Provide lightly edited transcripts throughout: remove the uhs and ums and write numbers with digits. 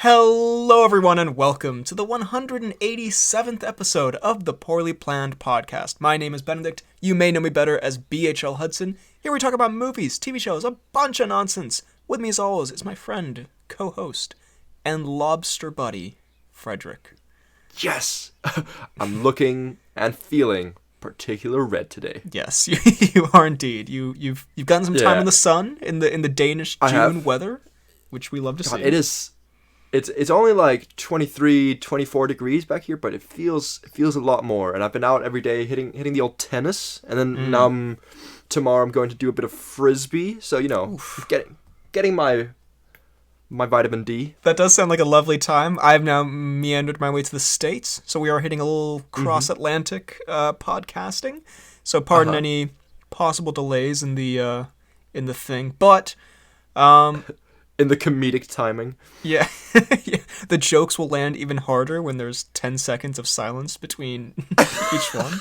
Hello, everyone, and welcome to the 187th episode of the Poorly Planned Podcast. My name is Benedict. You may know me better as BHL Hudson. Here we talk about movies, TV shows, a bunch of nonsense. With me, as always, is my friend, co-host, and lobster buddy, Frederick. Yes! I'm looking and feeling particular red today. Yes, you are indeed. You've gotten some time in the sun, in the Danish June weather, which we love to see. It is. It's only like 23, 24 degrees back here, but it feels a lot more. And I've been out every day hitting the old tennis, and then tomorrow I'm going to do a bit of frisbee. So getting my vitamin D. That does sound like a lovely time. I've now meandered my way to the States, so we are hitting a little cross-Atlantic podcasting. So pardon any possible delays in the thing, but in the comedic timing. Yeah. The jokes will land even harder when there's 10 seconds of silence between each one.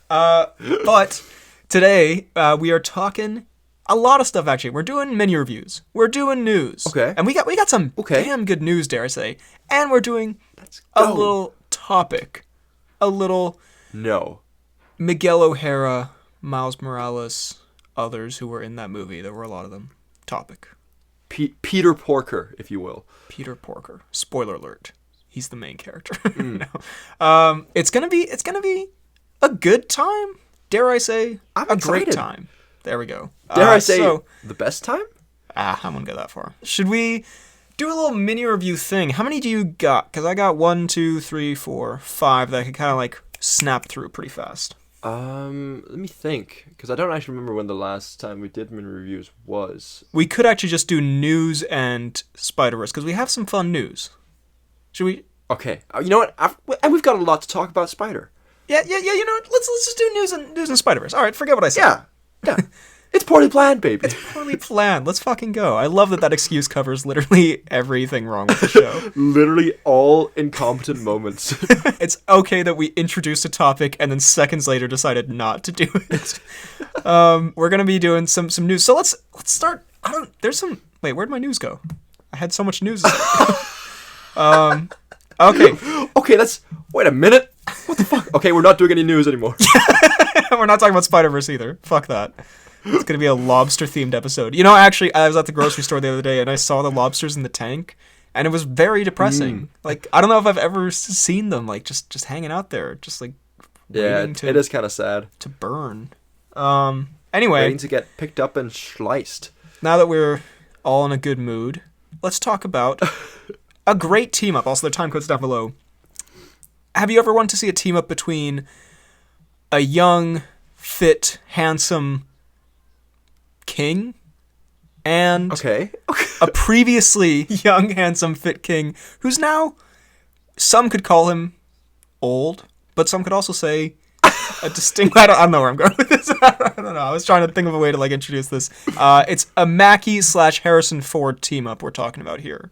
But today, we are talking a lot of stuff, actually. We're doing mini reviews. We're doing news. Okay. And we got some damn good news, dare I say. And we're doing a little topic. A little... No. Miguel O'Hara, Miles Morales, others who were in that movie. There were a lot of them. Topic. Peter Porker, if you will. Peter Porker. Spoiler alert. He's the main character. No. It's gonna be a good time. Dare I say, I'm a excited. Great time. There we go. Dare I say, the best time? I won't go that far. Should we do a little mini review thing? How many do you got? Because I got 1, 2, 3, 4, 5 that I could kind of like snap through pretty fast. Let me think, because I don't actually remember when the last time we did mini reviews was. We could actually just do news and Spider-Verse, because we have some fun news. Should we? Okay, you know what? And we've got a lot to talk about Spider. Yeah. You know what? Let's just do news and Spider-Verse. All right, forget what I said. Yeah. It's poorly planned, baby. It's poorly planned. Let's fucking go. I love that excuse covers literally everything wrong with the show. Literally all incompetent moments. It's okay that we introduced a topic and then seconds later decided not to do it. We're gonna be doing some news. So let's start. Wait, where'd my news go? I had so much news. Okay. Okay, wait a minute. What the fuck? Okay, we're not doing any news anymore. We're not talking about Spider-Verse either. Fuck that. It's going to be a lobster-themed episode. You know, actually, I was at the grocery store the other day, and I saw the lobsters in the tank, and it was very depressing. Like, I don't know if I've ever seen them, like, just hanging out there, just, like, it is kind of sad. To burn. Anyway. Waiting to get picked up and sliced. Now that we're all in a good mood, let's talk about a great team-up. Also, the timecodes down below. Have you ever wanted to see a team-up between a young, fit, handsome king and a previously young, handsome, fit king who's now, some could call him old, but some could also say a distinct... I don't know where I'm going with this. I don't know. I was trying to think of a way to introduce this. It's a Mackie/Harrison Ford team-up we're talking about here.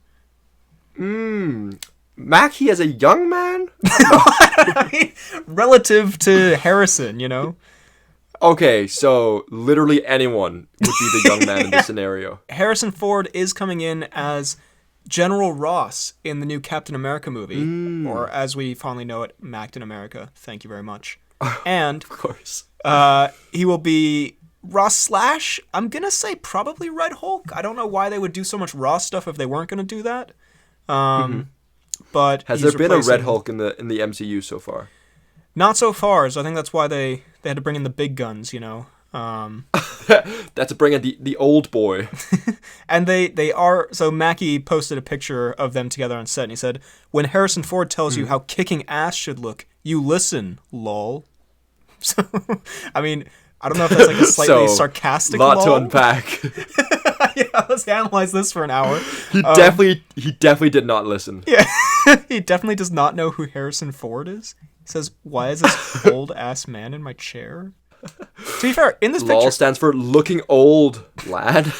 Mackie as a young man? I mean, relative to Harrison, you know? Okay, so literally anyone would be the young man in this scenario. Harrison Ford is coming in as General Ross in the new Captain America movie, or as we fondly know it, Mactin America. Thank you very much. And of course, he will be Ross / I'm gonna say probably Red Hulk. I don't know why they would do so much Ross stuff if they weren't gonna do that. But has there been a Red Hulk in the MCU so far? Not so far, so I think that's why they had to bring in the big guns, you know. That's to bring in the old boy. And they are... So Mackie posted a picture of them together on set, and he said, when Harrison Ford tells you how kicking ass should look, you listen, lol. So, I mean, I don't know if that's a slightly sarcastic lol. Lot to unpack. Yeah, let's analyze this for an hour. He definitely did not listen. Yeah, he definitely does not know who Harrison Ford is. He says, why is this old-ass man in my chair? To be fair, in this picture... LOL stands for looking old, lad. To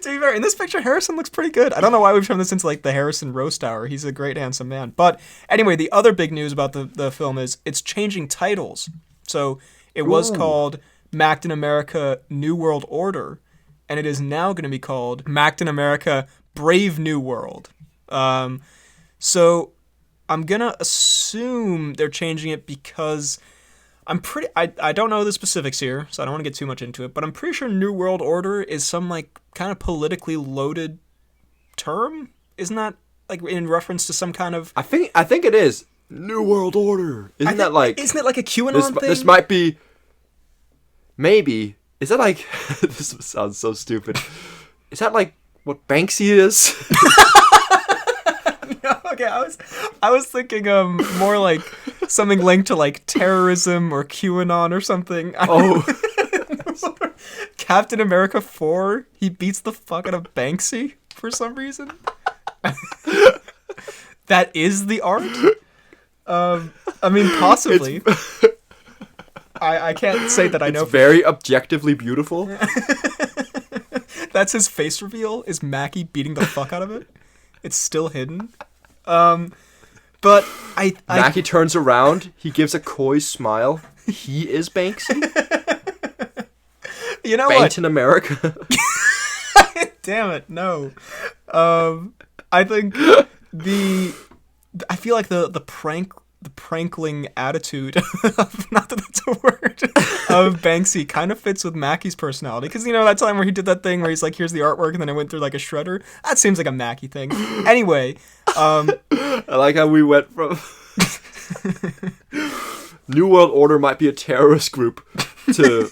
be fair, in this picture, Harrison looks pretty good. I don't know why we've turned this into the Harrison roast hour. He's a great, handsome man. But anyway, the other big news about the film is it's changing titles. So it was called Mactin America New World Order, and it is now going to be called Mactin America Brave New World. So I'm gonna assume they're changing it because I don't know the specifics here, so I don't want to get too much into it, but I'm pretty sure New World Order is some, like, kind of politically loaded term? Isn't that, like, in reference to some kind of... I think it is. New World Order. Isn't it like a QAnon thing? This might be... Maybe. Is that like... This sounds so stupid. Is that like what Banksy is? No, okay, I was thinking more like something linked to, like, terrorism or QAnon or something. Oh. Captain America 4, he beats the fuck out of Banksy for some reason. That is the art? I mean, possibly. I can't say that I know. It's very objectively beautiful. That's his face reveal, is Mackie beating the fuck out of it. It's still hidden. But Mackie turns around, he gives a coy smile. He is Banksy. You know Banked in America. Damn it, no. I think I feel like the prankling attitude of, not that that's a word, of Banksy kind of fits with Mackie's personality, because, you know, that time where he did that thing where he's like, here's the artwork, and then it went through like a shredder. That seems like a Mackie thing. Anyway, I like how we went from New World Order might be a terrorist group to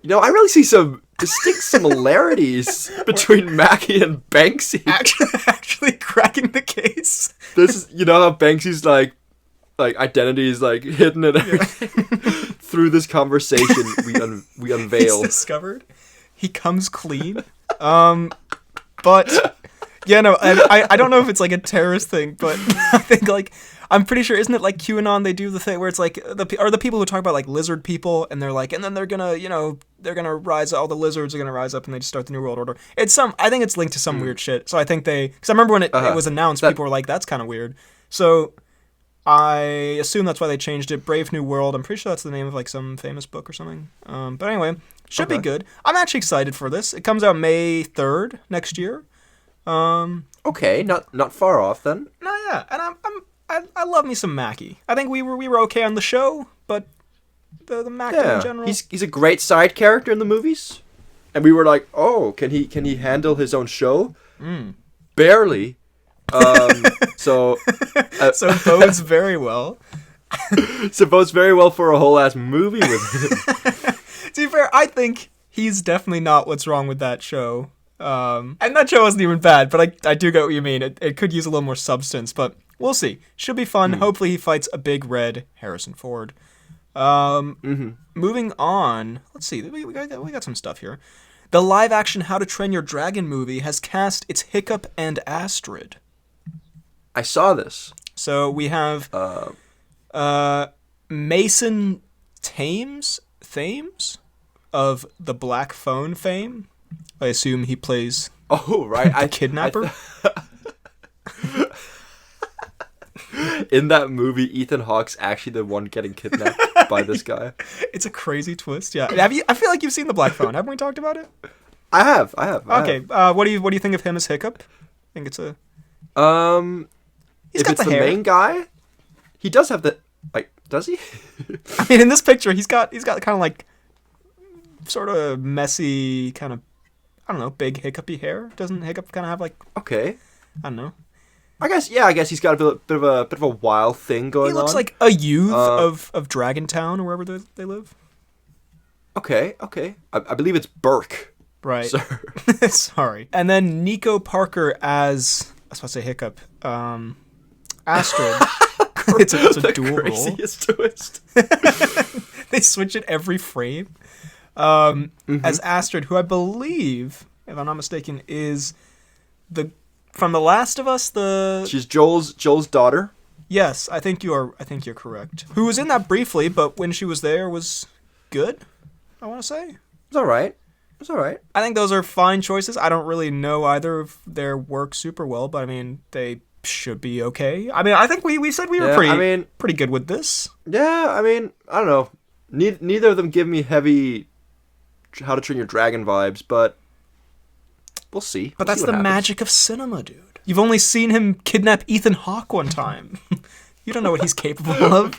you know, I really see some distinct similarities between Mackie and Banksy. Actually cracking the case. This is, you know, how Banksy's like identity is like hidden and everything. Through this conversation, we unveil. He's discovered. He comes clean. But yeah, no, I don't know if it's like a terrorist thing, but I think, like, I'm pretty sure, isn't it like QAnon? They do the thing where it's like the people who talk about, like, lizard people, and they're like, and then they're gonna, you know, they're gonna rise. All the lizards are gonna rise up, and they just start the New World Order. I think it's linked to some weird shit. So I think because I remember when it was announced, people were like, that's kind of weird. So I assume that's why they changed it. Brave New World. I'm pretty sure that's the name of, like, some famous book or something. But anyway, should be good. I'm actually excited for this. It comes out May 3rd next year. Okay, not far off then. No, yeah, and I love me some Mackie. I think we were okay on the show, but the Mackie in general. He's a great side character in the movies, and we were like, oh, can he handle his own show? Barely. So bodes very well. So bodes very well for a whole ass movie with him. To be fair, I think he's definitely not what's wrong with that show. And that show wasn't even bad, but I do get what you mean. It could use a little more substance, but we'll see. Should be fun. Hopefully he fights a big red Harrison Ford. Moving on. Let's see. We got some stuff here. The live-action How to Train Your Dragon movie has cast its Hiccup and Astrid. I saw this. So we have Mason Thames of the Black Phone fame. I assume he plays a kidnapper. In that movie, Ethan Hawke's actually the one getting kidnapped by this guy. It's a crazy twist. Yeah. I feel like you've seen the Black Phone. Haven't we talked about it? I have. Okay. What do you think of him as Hiccup? I think it's a. If it's the main guy, he does have the, like, does he? I mean, in this picture, he's got kind of like sort of messy kind of, I don't know, big hiccupy hair. Doesn't Hiccup kind of have, like, okay, I don't know. I guess he's got a bit of a wild thing going on. He looks like a youth of Dragontown or wherever they live. Okay. I believe it's Burke. Right. Sir. Sorry. And then Nico Parker as, I was about to say Hiccup. Astrid. it's a dual role. Craziest twist. They switch it every frame. As Astrid, who I believe, if I'm not mistaken, is from The Last of Us. She's Joel's daughter. Yes, I think you're correct. Who was in that briefly, but when she was there was good. I want to say it's all right. I think those are fine choices. I don't really know either of their work super well, but I mean they should be okay. I mean, I think we said we were pretty good with this. Yeah, I mean, I don't know. Neither of them give me heavy How to Train Your Dragon vibes, but we'll see. But that's the magic of cinema, dude. You've only seen him kidnap Ethan Hawke one time. You don't know what he's capable of.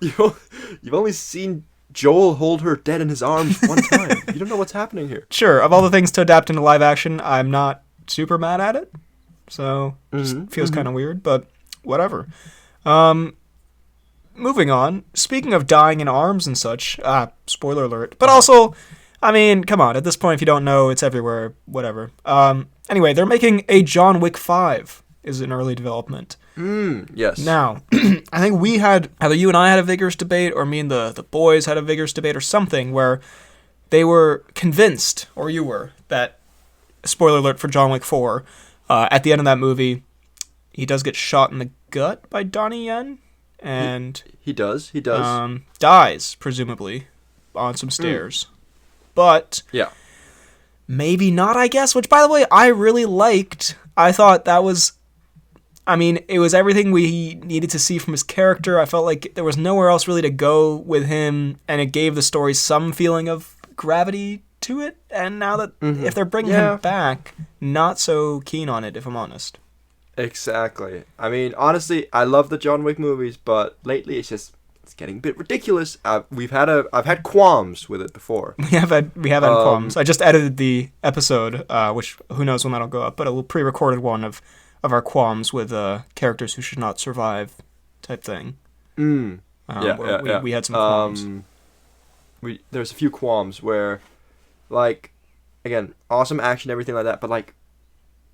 You've only seen Joel hold her dead in his arms one time. You don't know what's happening here. Sure, of all the things to adapt into live action, I'm not super mad at it. So, it feels kind of weird, but whatever. Moving on. Speaking of dying in arms and such, spoiler alert. But also, I mean, come on. At this point, if you don't know, it's everywhere. Whatever. Anyway, they're making a John Wick 5 is in early development. Yes. Now, I think we had, either you and I had a vigorous debate, or me and the boys had a vigorous debate, or something, where they were convinced, or you were, that, spoiler alert for John Wick 4, at the end of that movie, he does get shot in the gut by Donnie Yen, and... He does. Dies, presumably, on some stairs. But... Yeah. Maybe not, I guess, which, by the way, I really liked. I thought that was... I mean, it was everything we needed to see from his character. I felt like there was nowhere else really to go with him, and it gave the story some feeling of gravity to it. And now that if they're bringing him back, not so keen on it, if I'm honest. Exactly. I mean, honestly, I love the John Wick movies, but lately it's getting a bit ridiculous. I've had qualms with it before. We have had qualms. I just edited the episode, which who knows when that'll go up, but a little pre-recorded one of our qualms with characters who should not survive type thing. We had some qualms. There's a few qualms where, like, again, awesome action, everything like that, but like,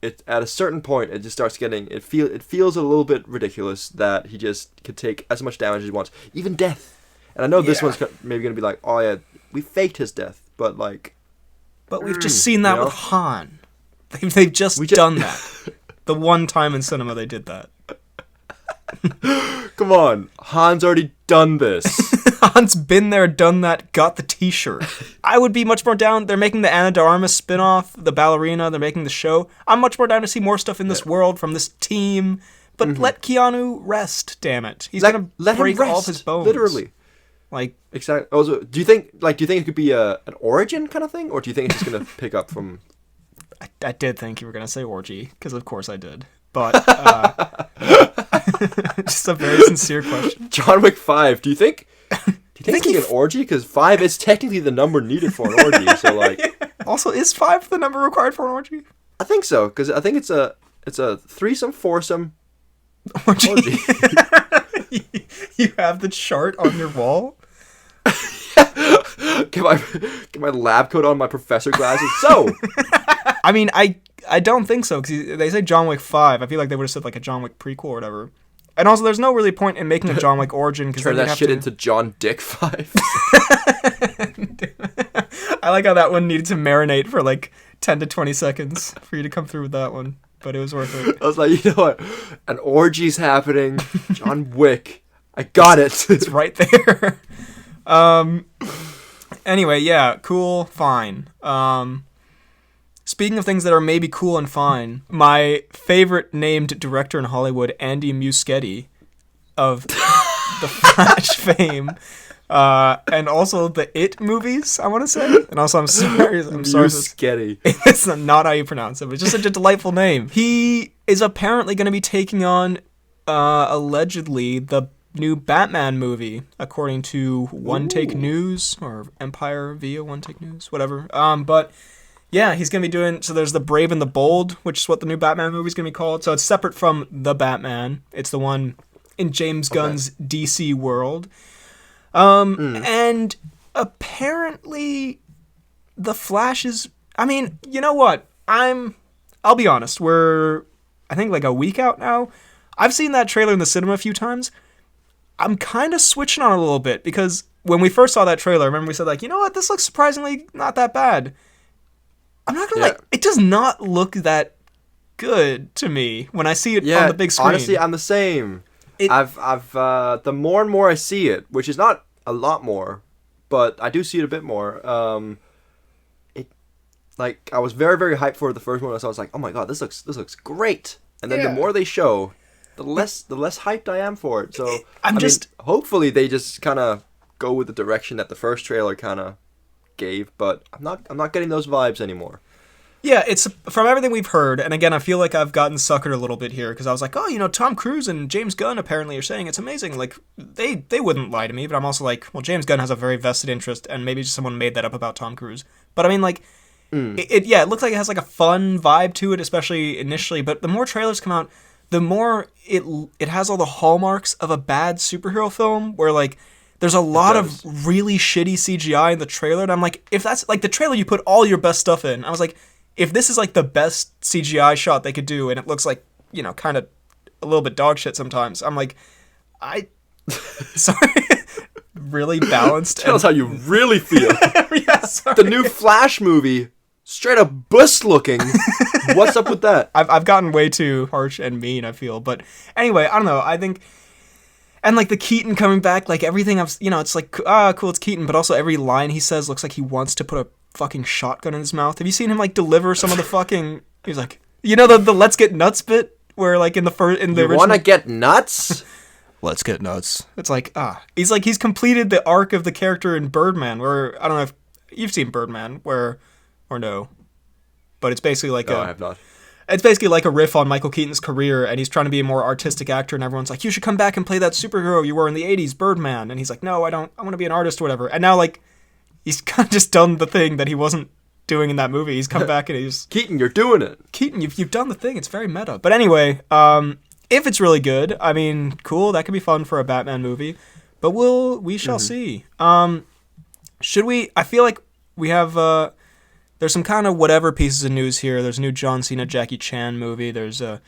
it at a certain point it just starts getting it feels a little bit ridiculous that he just could take as much damage as he wants, even death. And I know this one's maybe gonna be like, oh yeah, we faked his death, but like, we've just seen that with Han. They've just done that. The one time in cinema they did that. Come on, Han's already done this. Han's been there, done that, got the t-shirt. I would be much more down. They're making the Ana de Armas spin-off, the ballerina, they're making the show. I'm much more down to see more stuff in this world from this team. But let Keanu rest, damn it. He's going to break all of his bones. Literally. Like, exactly. Also, do you think it could be an origin kind of thing? Or do you think it's just going to pick up from... I did think you were going to say orgy, because of course I did. But, just a very sincere question. John Wick 5, do you think it's like an orgy? Because 5 is technically the number needed for an orgy, so like... Also, is 5 the number required for an orgy? I think so, because I think it's a threesome, foursome orgy. You have the chart on your wall? Get my lab coat on, my professor glasses. So... I mean, I don't think so, because they say John Wick 5. I feel like they would have said like a John Wick prequel or whatever. And also, there's no really point in making a John Wick origin. Cause turn that shit into John Dick 5. I like how that one needed to marinate for like 10 to 20 seconds for you to come through with that one. But it was worth it. I was like, you know what? An orgy's happening. John Wick. I got it. It's right there. Anyway, yeah, cool, fine. Speaking of things that are maybe cool and fine, my favorite named director in Hollywood, Andy Muschietti, of the Flash fame, and also the It movies, I want to say. And also, I'm sorry. Muschietti. It's not how you pronounce it, but it's just such a delightful name. He is apparently going to be taking on, allegedly, the new Batman movie, according to One Take News, or Empire via One Take News, whatever. But... yeah, he's going to be doing... So there's The Brave and the Bold, which is what the new Batman movie is going to be called. So it's separate from The Batman. It's the one in James Gunn's DC world. And apparently The Flash is... I mean, you know what? I'll be honest. We're, I think, like a week out now. I've seen that trailer in the cinema a few times. I'm kind of switching on a little bit because when we first saw that trailer, I remember we said, like, you know what? This looks surprisingly not that bad. I'm not gonna lie, it does not look that good to me when I see it on the big screen. Honestly, I'm the same. I've the more and more I see it, which is not a lot more, but I do see it a bit more. Like I was very, very hyped for the first one, so I was like, oh my god, this looks great. And then the more they show, the less hyped I am for it. So I mean, hopefully they just kind of go with the direction that the first trailer kind of gave, but I'm not getting those vibes anymore. Yeah, it's from everything we've heard, and again, I feel like I've gotten suckered a little bit here because I was like, oh, Tom Cruise and James Gunn apparently are saying it's amazing. Like, they wouldn't lie to me, but I'm also like, well, James Gunn has a very vested interest, and maybe just someone made that up about Tom Cruise. But I mean, like, it looks like it has like a fun vibe to it, especially initially. But the more trailers come out, the more it has all the hallmarks of a bad superhero film, where like there's a lot of really shitty CGI in the trailer, and I'm like, if that's like the trailer, you put all your best stuff in. I was like, if this is like the best CGI shot they could do, and it looks like, kind of a little bit dog shit sometimes, I'm like, sorry, really balanced. Tell us how you really feel. Yeah, sorry. The new Flash movie, straight up bust looking. What's up with that? I've gotten way too harsh and mean, I feel. But anyway, I don't know. I think, and like the Keaton coming back, like everything it's like, cool, it's Keaton, but also every line he says looks like he wants to put a fucking shotgun in his mouth. Have you seen him like deliver some of the fucking? He's like, the let's get nuts bit where like in the original. You wanna get nuts? Let's get nuts. It's like he's completed the arc of the character in Birdman, where I don't know if you've seen Birdman, or no, but it's basically like I have not. It's basically like a riff on Michael Keaton's career, and he's trying to be a more artistic actor, and everyone's like, you should come back and play that superhero you were in the 80s, Birdman. And he's like, no, I don't. I want to be an artist or whatever. And now like he's kind of just done the thing that he wasn't doing in that movie. He's come back and he's... Keaton, you're doing it. Keaton, you've done the thing. It's very meta. But anyway, if it's really good, I mean, cool. That could be fun for a Batman movie. But we shall see. Should we... I feel like we have... there's some kind of whatever pieces of news here. There's a new John Cena, Jackie Chan movie. There's a...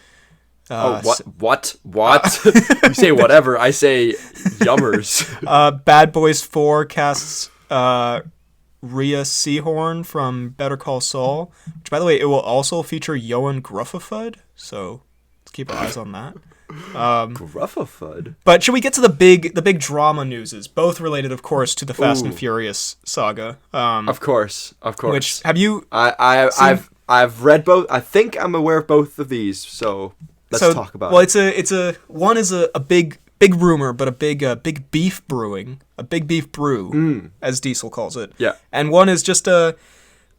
What? You say whatever, I say yummers. Bad Boys 4 casts Rhea Seehorn from Better Call Saul, which, by the way, it will also feature Johan Gruffafud, so let's keep our eyes on that. Gruffafud? But should we get to the big drama newses, both related, of course, to the Fast and Furious saga? Of course. Which, have you... I've read both. I think I'm aware of both of these, so... Let's talk about it. Well, one is a big rumor, but a big beef brewing, a big beef brew, as Diesel calls it. Yeah. And one is just a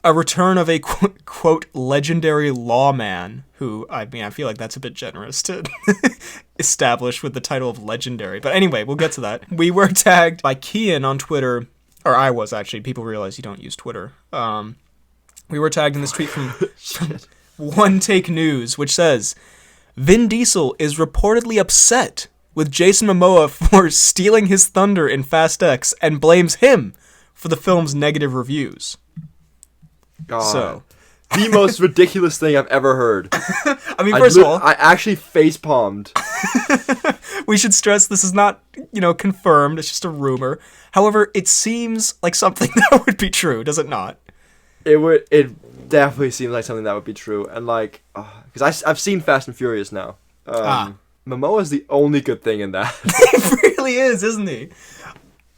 return of a quote legendary lawman who, I mean, I feel like that's a bit generous to establish with the title of legendary. But anyway, we'll get to that. We were tagged by Cian on Twitter, or I was actually. People realize you don't use Twitter. We were tagged in this tweet from One Take News, which says, Vin Diesel is reportedly upset with Jason Momoa for stealing his thunder in Fast X and blames him for the film's negative reviews. God. So, the most ridiculous thing I've ever heard. I mean, first of all, I actually facepalmed. We should stress this is not, confirmed. It's just a rumor. However, it seems like something that would be true, does it not? It definitely seems like something that would be true, and like, because I've seen Fast and Furious now. Momoa is the only good thing in that. He really is, isn't he?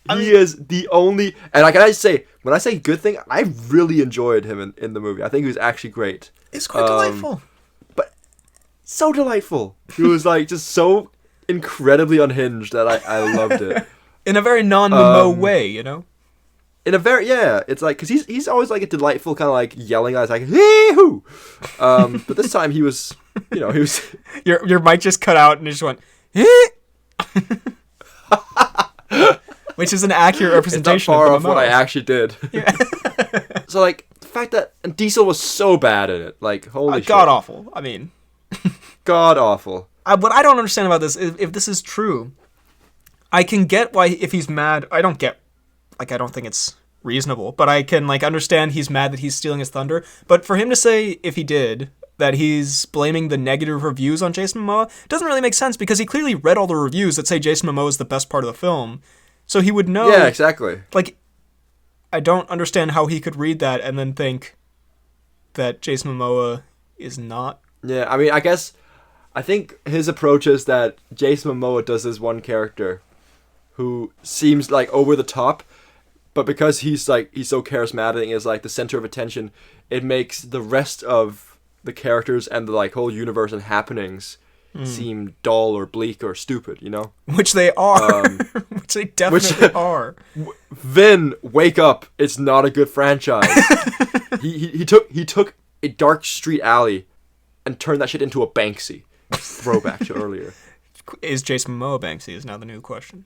He is the only, and like I say, when I say good thing, I really enjoyed him in the movie. I think he was actually great. It's quite delightful, but so delightful. He was like just so incredibly unhinged that I loved it in a very non-Momoa way, In a very, it's like, because he's always like a delightful kind of like yelling eyes, like, hee-hoo! But this time he was, he was... Your mic just cut out and it just went, hee! Which is an accurate representation it's not far of off what I actually did. Yeah. So like, the fact that and Diesel was so bad in it, like, holy shit. God awful, I mean. God awful. What I don't understand about this, if this is true, I can get why, if he's mad, I don't think it's reasonable, but I can understand he's mad that he's stealing his thunder. But for him to say, if he did, that he's blaming the negative reviews on Jason Momoa doesn't really make sense, because he clearly read all the reviews that say Jason Momoa is the best part of the film. So he would know. Yeah, exactly. I don't understand how he could read that and then think that Jason Momoa is not. Yeah, I mean, I think his approach is that Jason Momoa does this one character who seems like over the top, but because he's so charismatic and is like the center of attention, it makes the rest of the characters and the whole universe and happenings seem dull or bleak or stupid, Which they are. Which they definitely are. Vin, wake up! It's not a good franchise. he took a dark street alley and turn that shit into a Banksy. Throwback to earlier. Is Jason Momoa Banksy is now the new question.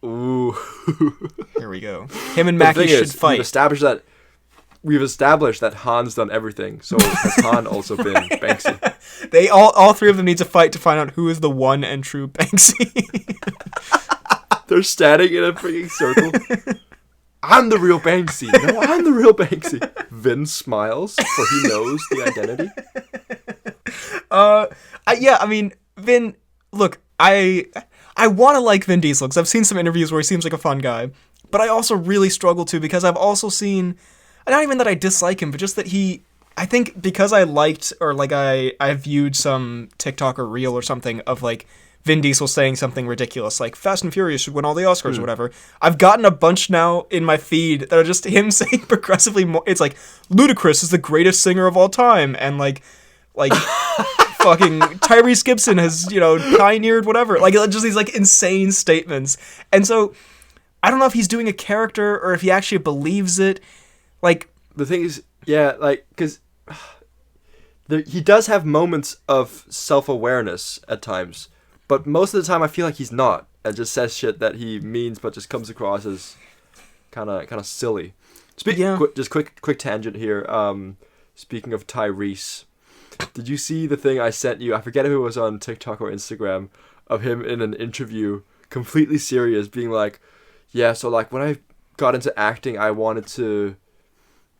Ooh. Here we go. Him and Mackie should fight. We've established that Han's done everything, so has Han also been Banksy? They all three of them need to fight to find out who is the one and true Banksy. They're standing in a freaking circle. I'm the real Banksy. No, I'm the real Banksy. Vin smiles, for he knows the identity. I mean, Vin. Look, I want to like Vin Diesel because I've seen some interviews where he seems like a fun guy, but I also really struggle to because I've also seen. Not even that I dislike him, but just that I think because I liked, or like I viewed some TikTok or reel or something of like Vin Diesel saying something ridiculous, like Fast and Furious should win all the Oscars or whatever. I've gotten a bunch now in my feed that are just him saying progressively more. It's like, Ludacris is the greatest singer of all time, and like fucking Tyrese Gibson has, pioneered whatever. Like, just these like insane statements. And so, I don't know if he's doing a character or if he actually believes it. Like, the thing is, yeah, like, because he does have moments of self-awareness at times, but most of the time I feel like he's not, and just says shit that he means, but just comes across as kind of silly. Just quick tangent here. Speaking of Tyrese, did you see the thing I sent you? I forget if it was on TikTok or Instagram, of him in an interview, completely serious, being like, yeah, so like when I got into acting, I wanted to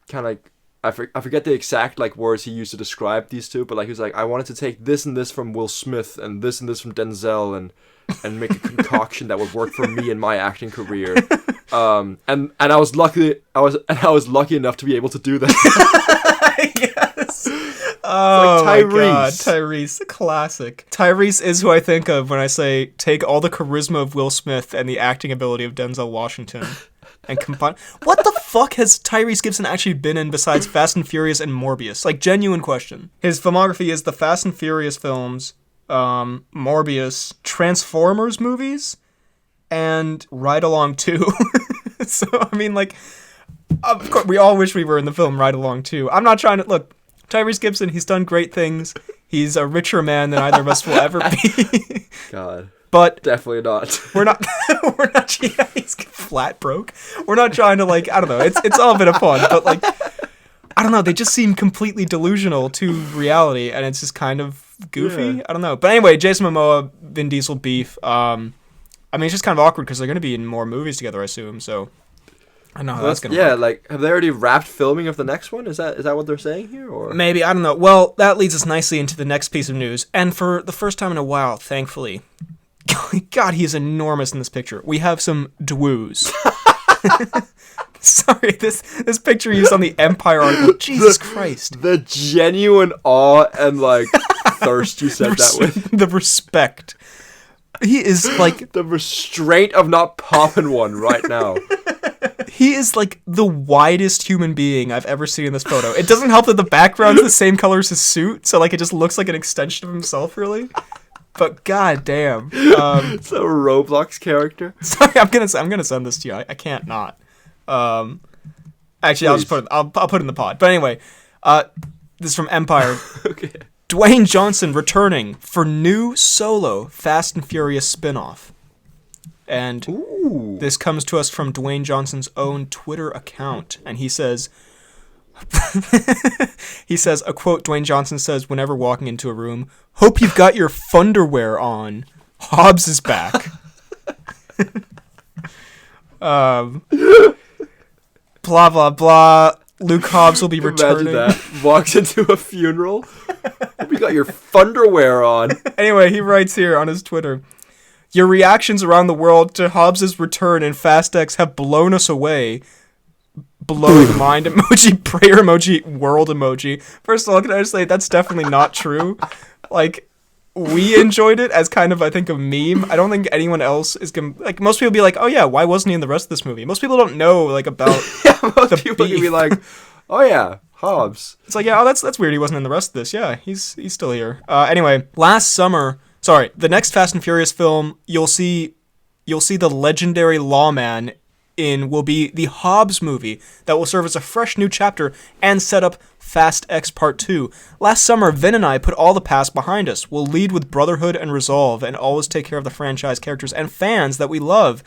kind of like, I forget the exact like words he used to describe these two, but like he was like, I wanted to take this and this from Will Smith and this from Denzel and make a concoction that would work for me in my acting career. And I was lucky enough to be able to do that. Yes. Oh like my God, Tyrese, classic. Tyrese is who I think of when I say take all the charisma of Will Smith and the acting ability of Denzel Washington and combine. What the fuck has Tyrese Gibson actually been in besides Fast and Furious and Morbius? Like, genuine question. His filmography is the Fast and Furious films, Morbius, Transformers movies, and Ride Along 2. So, I mean, like, of course, we all wish we were in the film Ride Along 2. I'm not trying to, look, Tyrese Gibson, he's done great things. He's a richer man than either of us will ever be. God. But definitely not. we're not, yeah, he's flat broke. We're not trying to, like, I don't know, it's all a bit of fun, but, like, I don't know, they just seem completely delusional to reality, and it's just kind of goofy. Yeah. I don't know. But anyway, Jason Momoa, Vin Diesel beef, I mean, it's just kind of awkward because they're going to be in more movies together, I assume, so I don't know how that's going to work. Yeah, like, have they already wrapped filming of the next one? Is that what they're saying here? Or maybe, I don't know. Well, that leads us nicely into the next piece of news, and for the first time in a while, thankfully, God, he is enormous in this picture. We have some Dwews. Sorry, this picture used on the Empire article. Jesus Christ. The genuine awe and, like, thirst you said that with. The respect. He is, like... the restraint of not popping one right now. He is, like, the widest human being I've ever seen in this photo. It doesn't help that the background's the same color as his suit, so, like, it just looks like an extension of himself, really. But goddamn, it's a Roblox character. Sorry, I'm gonna send this to you. I can't not. Actually, Please. I'll put it in the pod. But anyway, this is from Empire. Okay. Dwayne Johnson returning for new solo Fast and Furious spinoff, and this comes to us from Dwayne Johnson's own Twitter account, and he says. He says, a quote Dwayne Johnson says whenever walking into a room, "Hope you've got your funderwear on. Hobbs is back." Blah, blah, blah. Luke Hobbs will be returning. Imagine that. Walks into a funeral. Hope you got your funderwear on. Anyway, he writes here on his Twitter, "Your reactions around the world to Hobbs' return in Fast X have blown us away." Blowing mind emoji, prayer emoji, world emoji. First of all, can I just say that's definitely not true? Like, we enjoyed it as kind of, I think, a meme. I don't think anyone else is gonna, like, most people be like, oh yeah, why wasn't he in the rest of this movie? Most people don't know, like, about most people can be like, oh yeah, Hobbs. It's like, yeah, oh, that's weird he wasn't in the rest of this. Yeah, he's still here. Anyway, the next Fast and Furious film, you'll see the legendary lawman in will be the Hobbs movie that will serve as a fresh new chapter and set up Fast X Part 2. Last summer, Vin and I put all the past behind us. We'll lead with brotherhood and resolve and always take care of the franchise characters and fans that we love.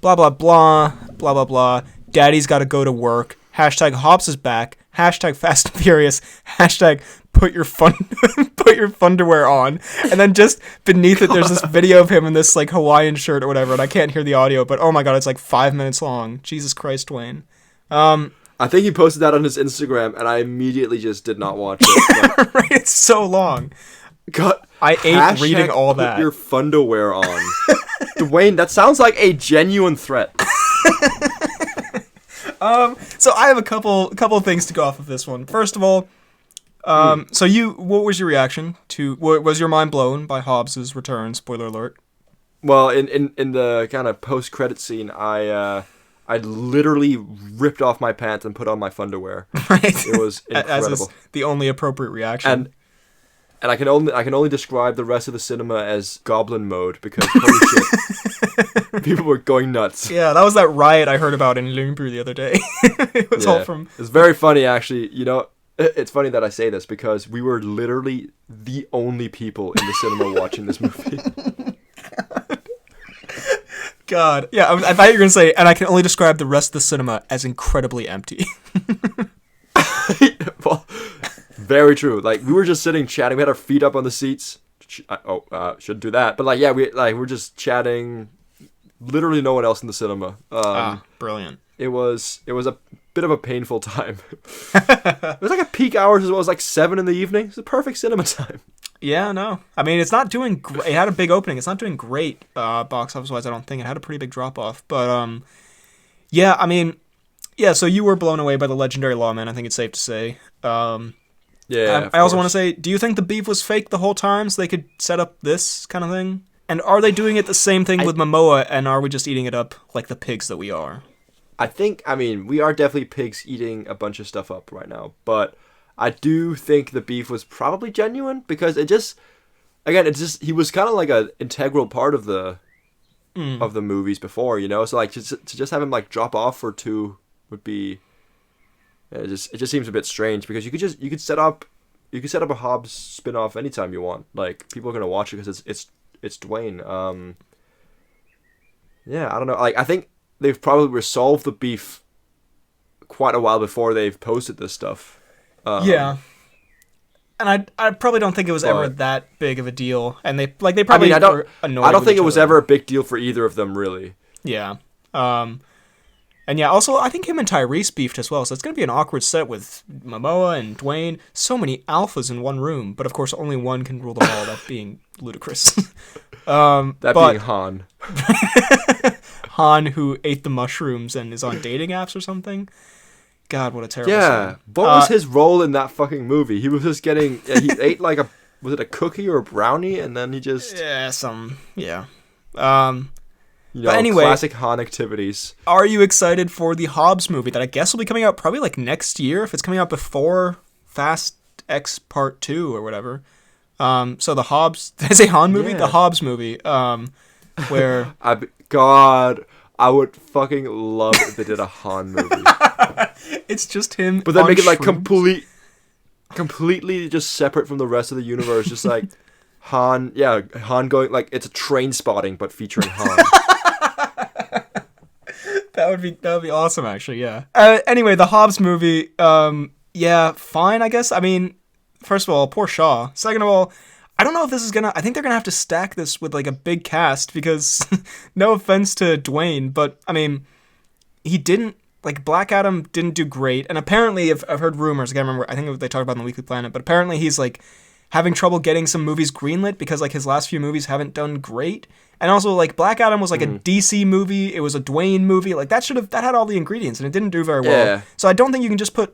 Blah, blah, blah, blah, blah, blah. Daddy's got to go to work. Hashtag Hobbs is back. Hashtag Fast and Furious. Hashtag put your funderwear on. And then just beneath it, there's this video of him in this like Hawaiian shirt or whatever, and I can't hear the audio, but oh my god, it's like 5 minutes long. Jesus Christ, Dwayne. I think he posted that on his Instagram, and I immediately just did not watch it. Right, it's so long. God, I ate reading all that. Put your funderwear on. Dwayne, that sounds like a genuine threat. So I have a couple things to go off of this one. First of all, so what was your reaction to? Was your mind blown by Hobbs's return? Spoiler alert. Well, in the kind of post-credit scene, I literally ripped off my pants and put on my funderwear. Right. It was incredible. As is the only appropriate reaction. And I can only describe the rest of the cinema as goblin mode because holy shit, people were going nuts. Yeah, that was that riot I heard about in Lyngby the other day. It was all from. It's very funny, actually. You know, it's funny that I say this because we were literally the only people in the cinema watching this movie. God, yeah, I thought you were gonna say, and I can only describe the rest of the cinema as incredibly empty. Well, very true. Like we were just sitting chatting. We had our feet up on the seats. Shouldn't do that. But we're just chatting. Literally no one else in the cinema. Brilliant. It was a bit of a painful time. It was like a peak hours as well. It was like 7 in the evening. It's the perfect cinema time. Yeah, no. I mean, it's not doing great. It had a big opening. It's not doing great box office-wise, I don't think. It had a pretty big drop-off. But, yeah, I mean, yeah, so you were blown away by the legendary lawman, I think it's safe to say. Yeah, I also want to say, do you think the beef was fake the whole time so they could set up this kind of thing? And are they doing it the same thing with Momoa, and are we just eating it up like the pigs that we are? I mean, we are definitely pigs eating a bunch of stuff up right now, but I do think the beef was probably genuine because he was kind of like an integral part of the movies before, you know? So like to just have him like drop off for 2 would be it just seems a bit strange because you could set up a Hobbs spin-off anytime you want. Like people are going to watch it because it's Dwayne. Yeah, I don't know. Like I think they've probably resolved the beef quite a while before they've posted this stuff. Yeah. And I probably don't think it was ever that big of a deal. And they probably were annoyed. I don't think it was ever a big deal for either of them, really. Yeah. And yeah, also, I think him and Tyrese beefed as well, so it's going to be an awkward set with Momoa and Dwayne. So many alphas in one room, but of course only one can rule them all, that being ludicrous. Being Han. Han, who ate the mushrooms and is on dating apps or something. God, what a terrible scene. What was his role in that fucking movie? He was just getting... he ate like was it a cookie or a brownie? And then he just... Yeah. But anyway, classic Han activities. Are you excited for the Hobbs movie that I guess will be coming out probably like next year if it's coming out before Fast X Part 2 or whatever? So the Hobbs... Did I say Han movie? Yeah. The Hobbs movie. Where... I would fucking love if they did a Han movie. It's just him. But then make it like completely just separate from the rest of the universe. Just like Han going like it's a Train Spotting but featuring Han. That would be awesome, actually. Yeah. Anyway, the Hobbs movie. Yeah, fine, I guess. I mean, first of all, poor Shaw. Second of all, I don't know if this is gonna... I think they're gonna have to stack this with, like, a big cast, because, no offense to Dwayne, but, I mean, he didn't... Like, Black Adam didn't do great, and apparently, I've heard rumors, I can't remember, I think they talked about it on the Weekly Planet, but apparently he's, like, having trouble getting some movies greenlit, because, like, his last few movies haven't done great, and also, like, Black Adam was, like, a DC movie, it was a Dwayne movie, like, that had all the ingredients, and it didn't do very well. So I don't think you can just put...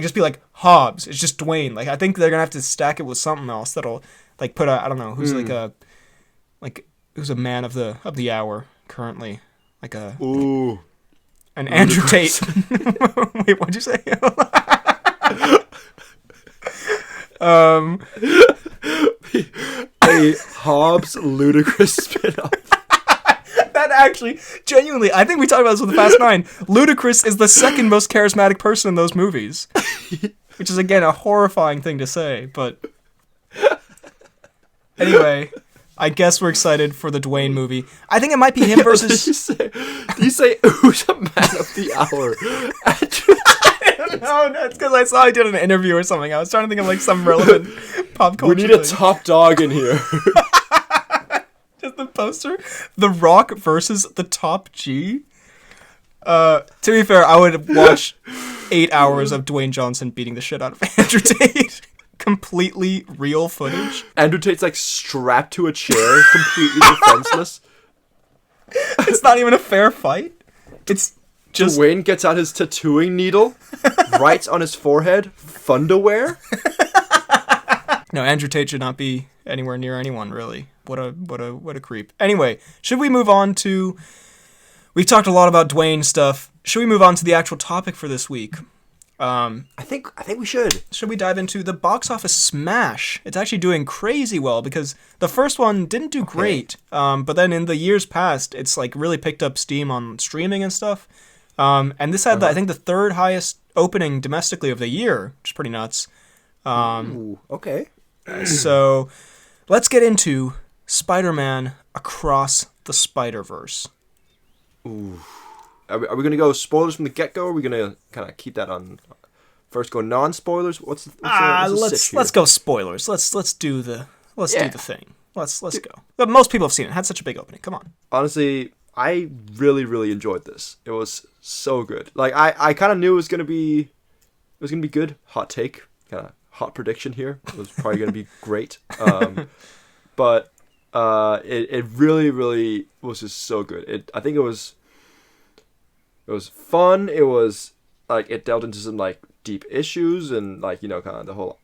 just be like, Hobbs, it's just Dwayne. Like, I think they're gonna have to stack it with something else that'll, like, put I don't know, who's who's a man of the hour currently. Like an Andrew Tate. Wait, what'd you say? A Hobbs ludicrous spin-off. That Actually, genuinely, I think we talked about this with the Fast 9. Ludacris is the second most charismatic person in those movies. Which is, again, a horrifying thing to say, but... Anyway, I guess we're excited for the Dwayne movie. I think it might be him versus... Did you say who's a man of the hour? No, it's because I saw he did an interview or something. I was trying to think of like some relevant pop culture. We need a top dog in here. Just the poster. The Rock versus the Top G. To be fair, I would watch 8 hours of Dwayne Johnson beating the shit out of Andrew Tate. Completely real footage. Andrew Tate's like strapped to a chair, completely defenseless. It's not even a fair fight. It's just... Dwayne gets out his tattooing needle, writes on his forehead, Fundawear. No, Andrew Tate should not be anywhere near anyone, really. What a creep. Anyway, should we move on to... We've talked a lot about Dwayne stuff. Should we move on to the actual topic for this week? I think we should. Should we dive into the box office smash? It's actually doing crazy well because the first one didn't do great, but then in the years past, it's like really picked up steam on streaming and stuff. And this had, I think, the third highest opening domestically of the year, which is pretty nuts. Ooh, okay. So let's get into Spider-Man Across the Spider-Verse. Ooh. Are we going to go spoilers from the get-go, or are we going to kind of keep that on... First go non-spoilers? What's the let's go spoilers. Let's do the thing. Let's go. But most people have seen it. It had such a big opening. Come on. Honestly, I really, really enjoyed this. It was so good. Like I kind of knew it was gonna be good. Hot take, kind of hot prediction here. It was probably gonna be great. But it really, really was just so good. I think it was fun. It was like it delved into some like deep issues and like, you know, kind of the whole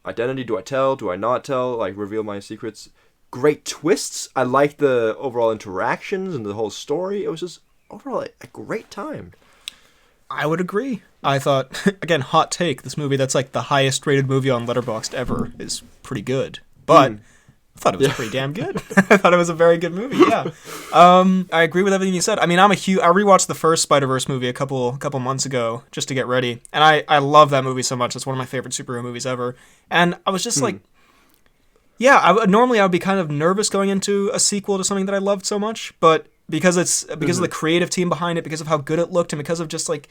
identity. Do I tell? Do I not tell? Like reveal my secrets. Great twists. I liked the overall interactions and the whole story. It was just overall a great time. I would agree. I thought, again, hot take, this movie that's like the highest rated movie on Letterboxd ever is pretty good. But I thought it was pretty damn good. I thought it was a very good movie, yeah. I agree with everything you said. I mean, I rewatched the first Spider-Verse movie a couple months ago just to get ready. And I love that movie so much. It's one of my favorite superhero movies ever. And I was just like, yeah, normally I would be kind of nervous going into a sequel to something that I loved so much, but because of the creative team behind it, because of how good it looked, and because of just like,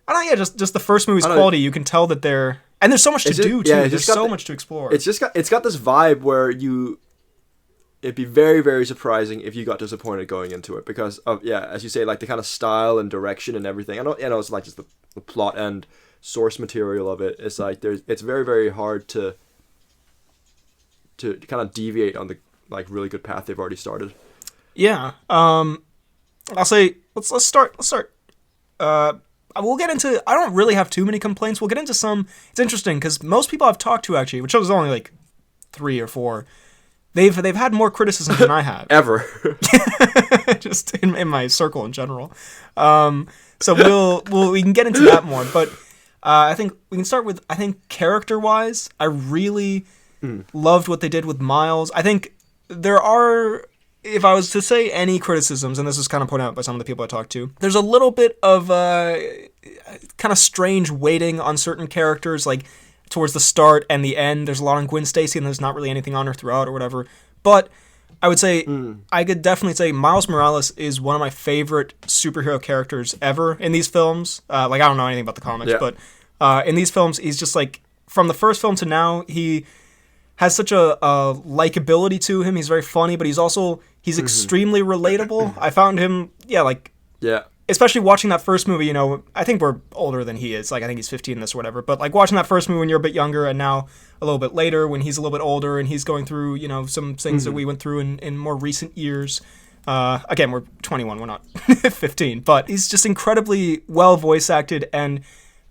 I don't know, yeah, just the first movie's quality, you can tell that and there's so much to do too. There's so much to explore. It's got this vibe where it'd be very, very surprising if you got disappointed going into it because of, as you say, like the kind of style and direction and everything. I know it's like just the plot and source material of it. It's like it's very, very hard to kind of deviate on the like really good path they've already started. Yeah. I'll say let's start. We'll get into. I don't really have too many complaints. We'll get into some. It's interesting because most people I've talked to actually, which was only like 3 or 4, they've had more criticism than I have ever. Just in my circle in general. So we can get into that more, but I think we can start with character-wise, I really loved what they did with Miles. I think there are, if I was to say any criticisms, and this is kind of pointed out by some of the people I talked to, there's a little bit of kind of strange weighting on certain characters, like towards the start and the end. There's a lot on Gwen Stacy, and there's not really anything on her throughout or whatever. But I would say, I could definitely say Miles Morales is one of my favorite superhero characters ever in these films. Like, I don't know anything about the comics, but in these films, he's just like, from the first film to now, he has such a likability to him. He's very funny, but he's extremely relatable. I found him, especially watching that first movie, you know, I think we're older than he is. Like, I think he's 15 in this or whatever. But, like, watching that first movie when you're a bit younger and now a little bit later when he's a little bit older and he's going through, you know, some things that we went through in more recent years. Again, we're 21, we're not 15. But he's just incredibly well voice acted, and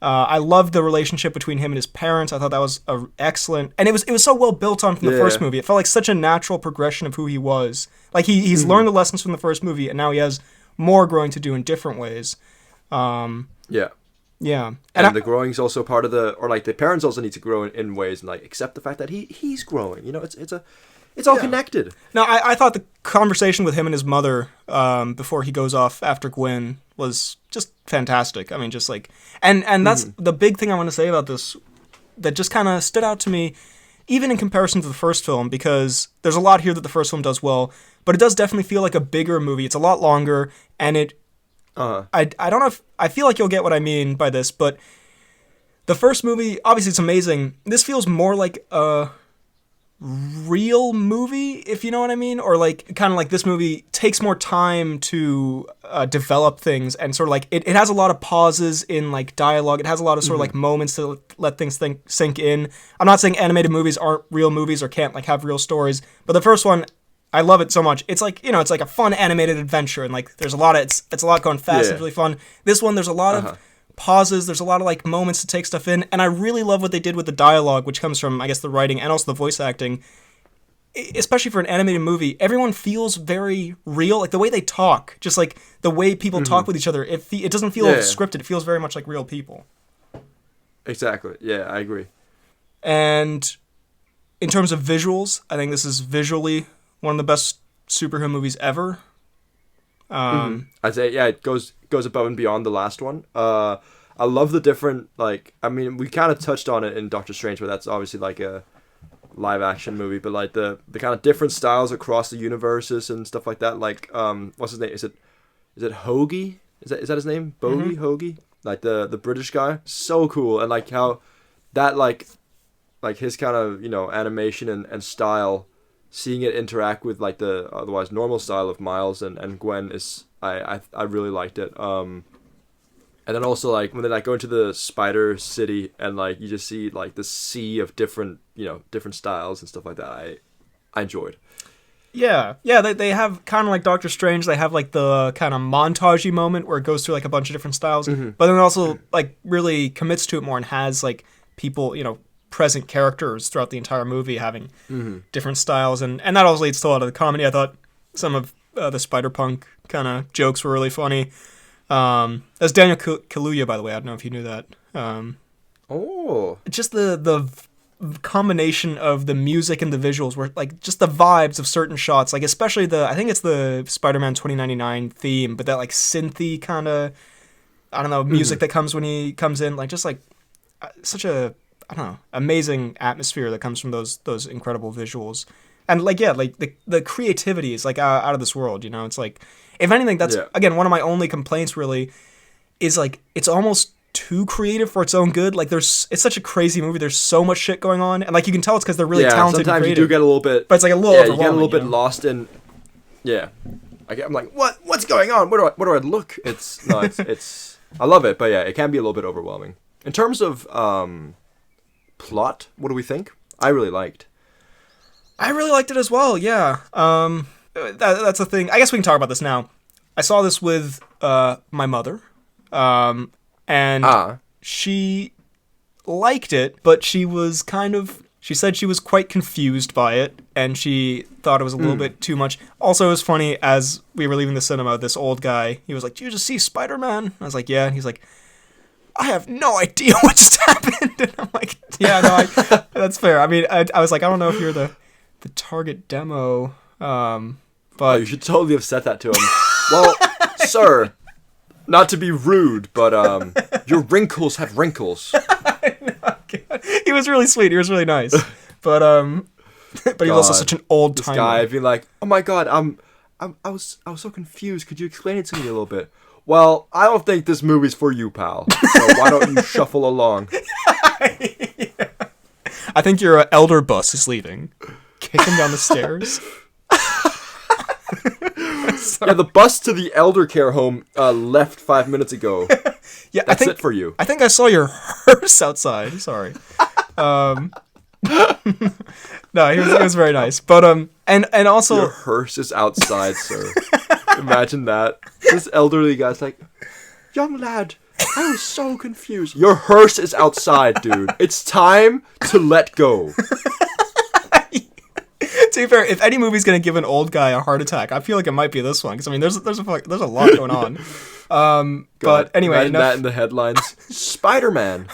I loved the relationship between him and his parents. I thought that was excellent. And it was so well built on from the first movie. It felt like such a natural progression of who he was. Like, he's learned the lessons from the first movie, and now he has more growing to do in different ways. Yeah. And the growing's also part of the parents also need to grow in ways and like accept the fact that he's growing. You know, it's It's all connected. No, I thought the conversation with him and his mother before he goes off after Gwen was just fantastic. I mean, just like, and that's the big thing I want to say about this that just kind of stood out to me, even in comparison to the first film, because there's a lot here that the first film does well, but it does definitely feel like a bigger movie. It's a lot longer, and I don't know if, I feel like you'll get what I mean by this, but the first movie, obviously it's amazing. This feels more like a real movie, if you know what I mean, or like kind of like this movie takes more time to develop things, and sort of like it has a lot of pauses in like dialogue. It has a lot of sort of like moments to let things sink in. I'm not saying animated movies aren't real movies or can't like have real stories, but the first one, I love it so much. It's like, you know, it's like a fun animated adventure, and like there's a lot of it's a lot going fast. It's really fun. This one, there's a lot of pauses, there's a lot of like moments to take stuff in, and I really love what they did with the dialogue, which comes from, I guess, the writing and also the voice acting. Especially for an animated movie, everyone feels very real, like the way they talk, just like the way people talk with each other. It doesn't feel scripted. It feels very much like real people. Exactly. Yeah, I agree. And in terms of visuals, I think this is visually one of the best superhero movies ever. I'd say, yeah, it goes above and beyond the last one. I love the different, like, I mean, we kind of touched on it in Doctor Strange, where that's obviously like a live action movie, but like the kind of different styles across the universes and stuff like that. Like, what's his name? Is it Hoagie? Is that his name? Bogey Hoagie? Like the British guy. So cool. And like how that like his kind of, you know, animation and style, seeing it interact with like the otherwise normal style of Miles and Gwen is I really liked it. And then also like when they like go into the Spider City and like you just see like the sea of different, you know, different styles and stuff like that. I enjoyed. Yeah, they have kind of like Doctor Strange. They have like the kind of montagey moment where it goes through like a bunch of different styles, but then also like really commits to it more and has like people, you know, present characters throughout the entire movie having different styles, and that also leads to a lot of the comedy. I thought some of the Spider-Punk kind of jokes were really funny. That's Daniel Kaluuya, by the way. I don't know if you knew that. Just the combination of the music and the visuals were like just the vibes of certain shots, like especially I think it's the Spider-Man 2099 theme, but that like synthy kind of, I don't know, music that comes when he comes in, like just like such a, I don't know, amazing atmosphere that comes from those incredible visuals. And like, yeah, like the creativity is like out of this world, you know. It's like, if anything, that's again one of my only complaints really is like it's almost too creative for its own good. Like it's such a crazy movie. There's so much shit going on, and like you can tell it's because they're really talented. Sometimes and creative. You do get a little bit, but it's like a little overwhelming. You get a little bit lost in. Yeah, I'm like, what's going on? Where do I look? It's I love it, but yeah, it can be a little bit overwhelming. In terms of plot, what do we think? I really liked it as well. Yeah. That's a thing. I guess we can talk about this now. I saw this with my mother, and she liked it, but she said she was quite confused by it, and she thought it was a little bit too much. Also, it was funny, as we were leaving the cinema, this old guy, he was like, "Did you just see Spider-Man?" I was like, "Yeah." And he's like, "I have no idea what just happened." And I'm like, "Yeah, no, that's fair." I mean, I was like, "I don't know if you're the target demo," but you should totally have said that to him. Well, sir, not to be rude, but your wrinkles have wrinkles. He was really sweet. He was really nice, but he was also such an old timer. This guy being like, "Oh my god, I was so confused. Could you explain it to me a little bit?" Well, I don't think this movie's for you, pal. So why don't you shuffle along? Yeah. I think your elder bus is leaving. Kick him down the stairs. Yeah, the bus to the elder care home left 5 minutes ago. Yeah, that's it for you. I think I saw your hearse outside. Sorry. No, he was very nice. But and also your hearse is outside, sir. Imagine that. This elderly guy's like, "Young lad, I was so confused." Your hearse is outside, dude. It's time to let go. To be fair, if any movie's gonna give an old guy a heart attack, I feel like it might be this one, because I mean, there's a lot going on. But anyway, that in the headlines: Spider-Man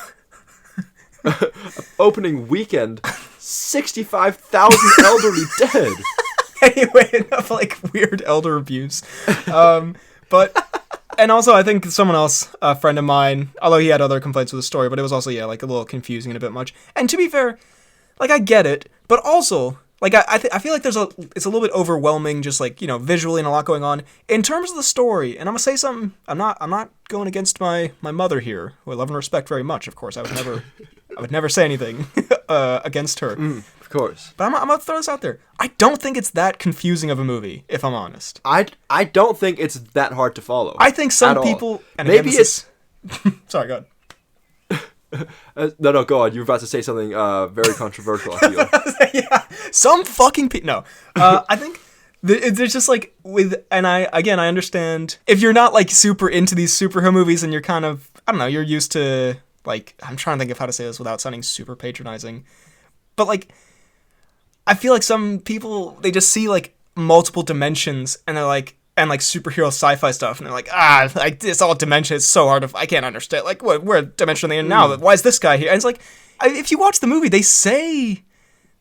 opening weekend 65,000 elderly dead. Anyway, enough like weird elder abuse. But and also I think someone else, a friend of mine, although he had other complaints with the story, but it was also like a little confusing and a bit much. And to be fair, like I get it, but also like I feel like it's a little bit overwhelming, just like visually and a lot going on in terms of the story. And I'm gonna say something. I'm not going against my mother here, who I love and respect very much. Of course, I would never say anything against her. Of course. But I'm gonna throw this out there. I don't think it's that confusing of a movie, if I'm honest. I don't think it's that hard to follow. I think some people... And maybe again, it's... Sorry, go ahead. No, go on. You were about to say something very controversial, I feel. Yeah, some fucking people... No. I think there's just like... And I understand... If you're not like super into these superhero movies and you're kind of... I don't know, you're used to... Like, I'm trying to think of how to say this without sounding super patronizing. But like... I feel like some people, they just see, like, multiple dimensions, and they're like, and, like, superhero sci-fi stuff, and they're like, like, it's all dimension, it's so hard to, I can't understand, like, where dimension are they in now? Why is this guy here? And it's like, if you watch the movie, they say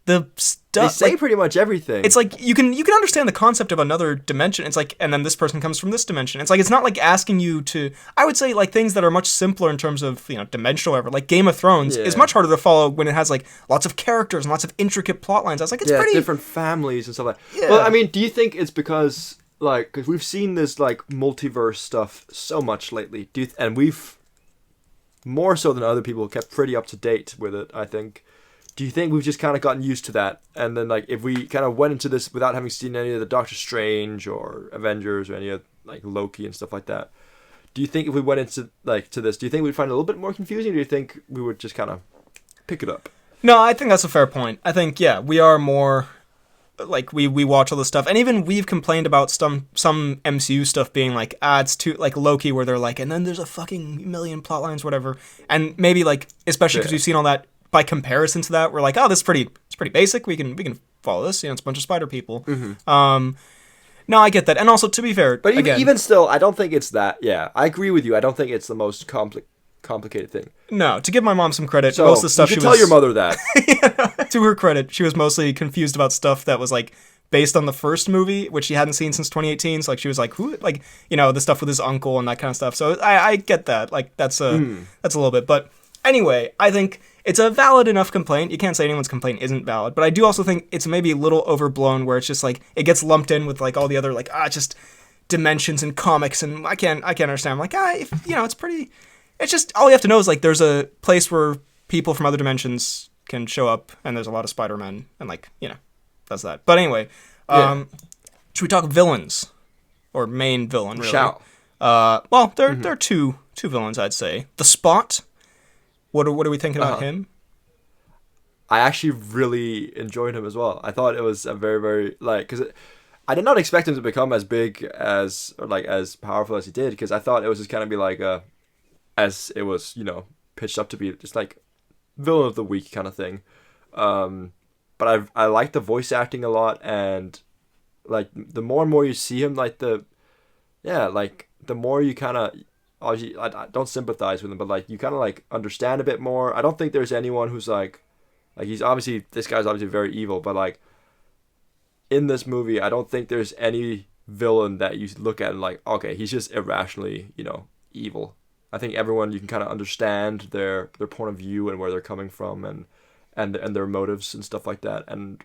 the stuff. They say like, pretty much everything. It's like, you can understand the concept of another dimension. It's like, and then this person comes from this dimension. It's like, it's not like asking you to, I would say, like, things that are much simpler in terms of, dimensional, whatever. Like, Game of Thrones is much harder to follow when it has, like, lots of characters and lots of intricate plot lines. I was like, it's pretty... different families and stuff like that. Yeah. Well, I mean, do you think it's because, like, because we've seen this, like, multiverse stuff so much lately, and we've, more so than other people, kept pretty up to date with it, I think. Do you think we've just kind of gotten used to that? And then, like, if we kind of went into this without having seen any of the Doctor Strange or Avengers or any of, like, Loki and stuff like that, do you think if we went into, like, to this, do you think we'd find it a little bit more confusing, or do you think we would just kind of pick it up? No, I think that's a fair point. I think, yeah, we are more, like, we watch all this stuff. And even we've complained about some MCU stuff being, like, it's too, like, Loki, where they're like, and then there's a fucking million plot lines, whatever. And maybe, like, especially because we've seen all that, by comparison to that, we're like, oh, this is pretty basic. We can follow this. It's a bunch of spider people. Mm-hmm. No, I get that. And also, to be fair, but even still, I don't think it's that. Yeah, I agree with you. I don't think it's the most complicated thing. No, to give my mom some credit, so most of the stuff you should tell your mother that. Yeah, to her credit, she was mostly confused about stuff that was like based on the first movie, which she hadn't seen since 2018. So like she was like, who, like, the stuff with his uncle and that kind of stuff. So I get that. Like that's a little bit. But anyway, I think it's a valid enough complaint. You can't say anyone's complaint isn't valid, but I do also think it's maybe a little overblown, where it's just like it gets lumped in with like all the other like just dimensions and comics, and I can't understand. I'm like it's pretty. It's just all you have to know is like there's a place where people from other dimensions can show up, and there's a lot of Spider-Men, and like that's that. But anyway, should we talk villains or main villain? Really? Shall. Well, there are two villains, I'd say. The Spot. What are we thinking about him? I actually really enjoyed him as well. I thought it was a very, very, like, because I did not expect him to become as big as, or like as powerful as he did, because I thought it was just kind of be like as it was, pitched up to be, just like villain of the week kind of thing. But I like the voice acting a lot, and like the more and more you see him, like the more you kind of, obviously, I don't sympathize with him, but like you kind of like understand a bit more. I don't think there's anyone who's like this guy's obviously very evil, but like in this movie, I don't think there's any villain that you look at and like, okay, he's just irrationally, evil. I think everyone, you can kind of understand their point of view and where they're coming from, and their motives and stuff like that. And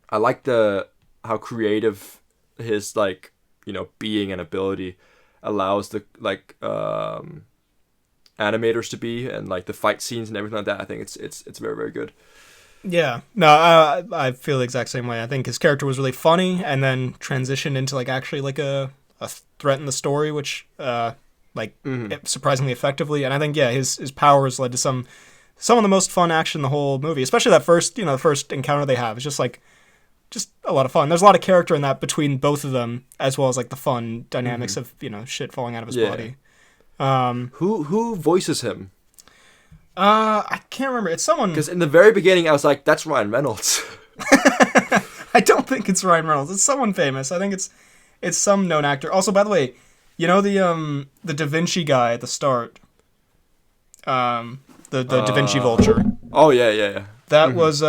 I like how creative his like being and ability allows the like animators to be, and like the fight scenes and everything like that. I think it's very, very good. Yeah, no, I feel the exact same way. I think his character was really funny, and then transitioned into like actually like a threat in the story, which surprisingly effectively. And I think his powers led to some of the most fun action in the whole movie, especially that first first encounter they have. It's just a lot of fun. There's a lot of character in that between both of them, as well as like the fun dynamics of shit falling out of his body. Who voices him? I can't remember. It's someone, because in the very beginning I was like, that's Ryan Reynolds. I don't think it's Ryan Reynolds. It's someone famous. I think it's some known actor. Also, by the way, the Da Vinci guy at the start, the Da Vinci Vulture. Oh yeah. That was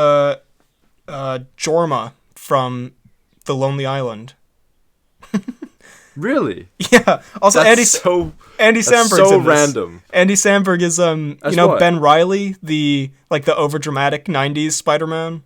Jorma from The Lonely Island. Really? Yeah. Also, Andy Samberg's so random. Andy Samberg is What? Ben Reilly, the overdramatic '90s Spider-Man.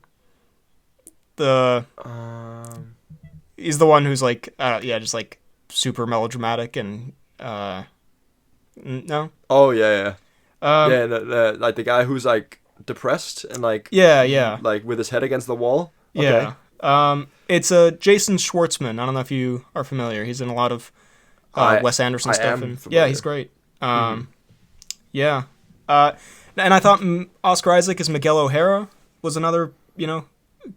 He's the one who's just like super melodramatic and no. Oh yeah. Like the guy who's like depressed and like like with his head against the wall. Okay. Yeah. It's Jason Schwartzman. I don't know if you are familiar. He's in a lot of Wes Anderson stuff. Yeah, he's great. Yeah. And I thought Oscar Isaac as Miguel O'Hara was another,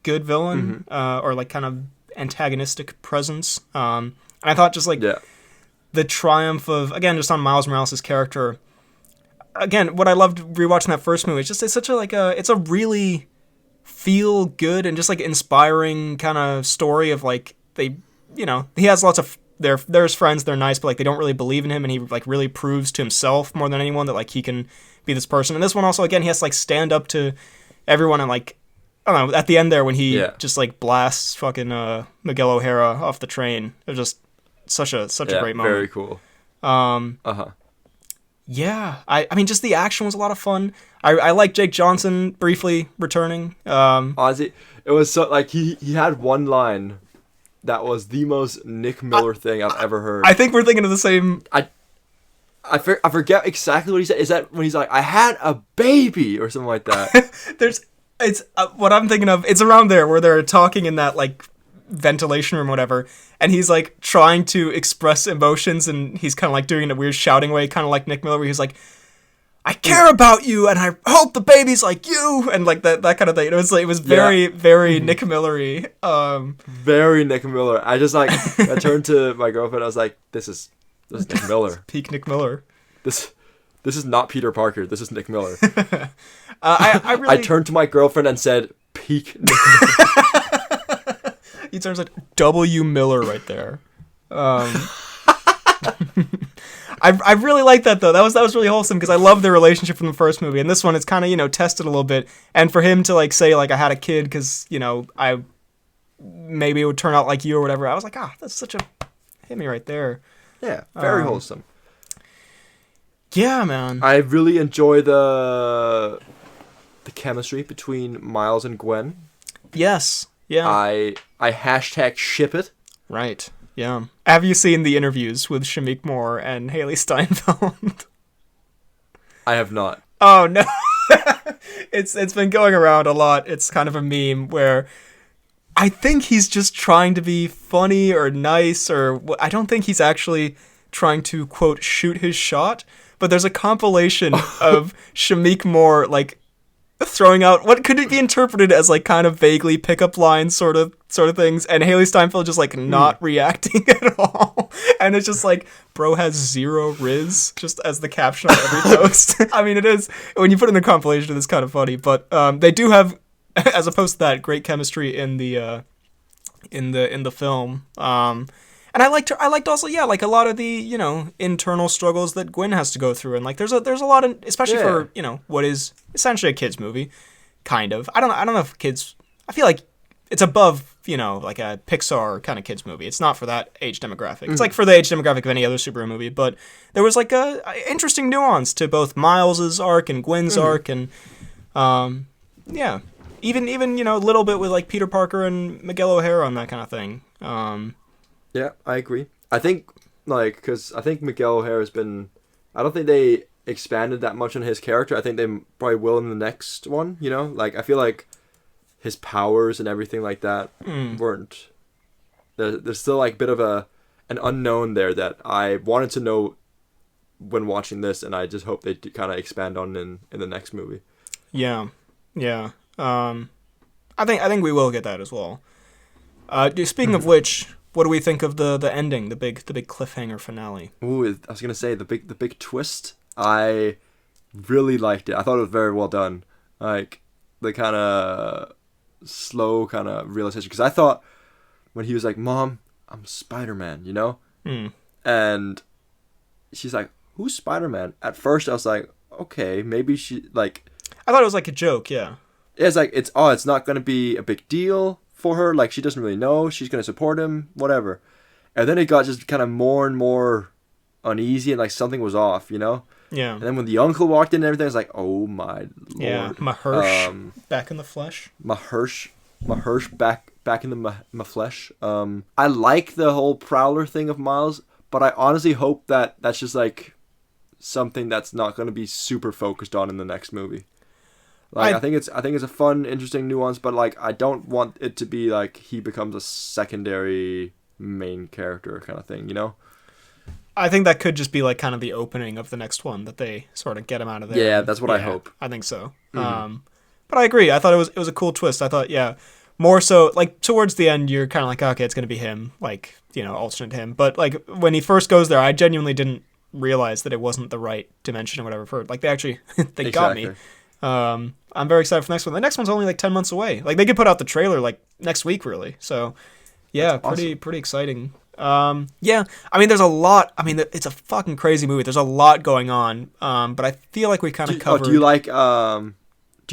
good villain or like kind of antagonistic presence. And I thought just like the triumph of, again, just on Miles Morales' character. Again, what I loved rewatching that first movie, it's such it's a really feel good and just like inspiring kind of story of like he has lots of there's friends, they're nice, but like they don't really believe in him, and he like really proves to himself more than anyone that like he can be this person. And this one also, again, he has to like stand up to everyone, and like I don't know, at the end there when he just like blasts fucking Miguel O'Hara off the train. It was just such a great moment. Very cool. Yeah, I mean, just the action was a lot of fun. I like Jake Johnson briefly returning. Honestly, it was so like he had one line that was the most Nick Miller thing I've ever heard. I think we're thinking of the same. I forget exactly what he said. Is that when he's like, "I had a baby" or something like that? It's what I'm thinking of. It's around there where they're talking in that like ventilation room, whatever, and he's like trying to express emotions, and he's kind of like doing it in a weird shouting way, kind of like Nick Miller, where he's like, "I care about you, and I hope the baby's like you," and like that kind of thing. It was very Nick Miller-y. Very Nick Miller. I just like I turned to my girlfriend. I was like, "This is Nick Miller. Peak Nick Miller. This is not Peter Parker. This is Nick Miller." I turned to my girlfriend and said, "Peak Nick Miller." He turns like W. Miller right there. I really like that though. That was really wholesome because I love their relationship from the first movie, and this one is kind of tested a little bit. And for him to like say like I had a kid because I maybe it would turn out like you or whatever. I was like, that's such a hit me right there. Yeah, very wholesome. Yeah, man. I really enjoy the chemistry between Miles and Gwen. Yes. Yeah. I hashtag ship it. Right. Yeah. Have you seen the interviews with Shameik Moore and Haley Steinfeld? I have not. Oh no. It's been going around a lot. It's kind of a meme where I think he's just trying to be funny or nice, or I don't think he's actually trying to quote shoot his shot. But there's a compilation of Shameik Moore like throwing out what could it be interpreted as like kind of vaguely pickup lines sort of things, and Haley Steinfeld just like not reacting at all, and it's just like bro has zero riz just as the caption on every post. I mean, it is when you put in the compilation, it's kind of funny, but they do have, as opposed to that, great chemistry in the film. And I liked also, like a lot of the, internal struggles that Gwen has to go through. And like, there's a lot of, especially for, what is essentially a kid's movie, kind of. I don't know if kids, I feel like it's above, like a Pixar kind of kids movie. It's not for that age demographic. It's like for the age demographic of any other superhero movie. But there was like a interesting nuance to both Miles's arc and Gwen's arc. And, even, a little bit with like Peter Parker and Miguel O'Hara and that kind of thing. Yeah, I agree. I think, because I think Miguel O'Hara's been... I don't think they expanded that much on his character. I think they probably will in the next one, Like, I feel like his powers and everything like that weren't... There's still, like, a bit of an unknown there that I wanted to know when watching this, and I just hope they kind of expand on in the next movie. Yeah. I think we will get that as well. Speaking of which... What do we think of the ending, the big cliffhanger finale? Ooh, I was gonna say the big twist. I really liked it. I thought it was very well done. Like the kind of slow kind of realization, because I thought when he was like, "Mom, I'm Spider-Man," and she's like, "Who's Spider-Man?" At first, I was like, "Okay, maybe she like." I thought it was like a joke, yeah. it's like it's not gonna be a big deal for her. Like she doesn't really know. She's gonna support him, whatever. And then it got just kind of more and more uneasy, and like something was off, you know. Yeah. And then when the uncle walked in and everything, I was like, oh my lord. Yeah, Mahersh back in the flesh. Mahersh back in the my flesh. I like the whole Prowler thing of Miles, but I honestly hope that that's just like something that's not going to be super focused on in the next movie. Like I think it's a fun, interesting nuance, but like I don't want it to be like he becomes a secondary main character kind of thing, you know? I think that could just be like kind of the opening of the next one, that they sort of get him out of there. Yeah, that's what I hope. I think so. Mm-hmm. But I agree. I thought it was a cool twist. I thought, yeah, more so like towards the end, you're kind of like, okay, it's gonna be him, like, you know, alternate him. But like when he first goes there, I genuinely didn't realize that it wasn't the right dimension or whatever. For like they actually they got me. I'm very excited for the next one. The next one's only like 10 months away. Like they could put out the trailer like next week, really. So yeah, pretty exciting. Yeah, I mean, there's a lot. I mean, it's a fucking crazy movie. There's a lot going on. But I feel like we kind of covered. Do you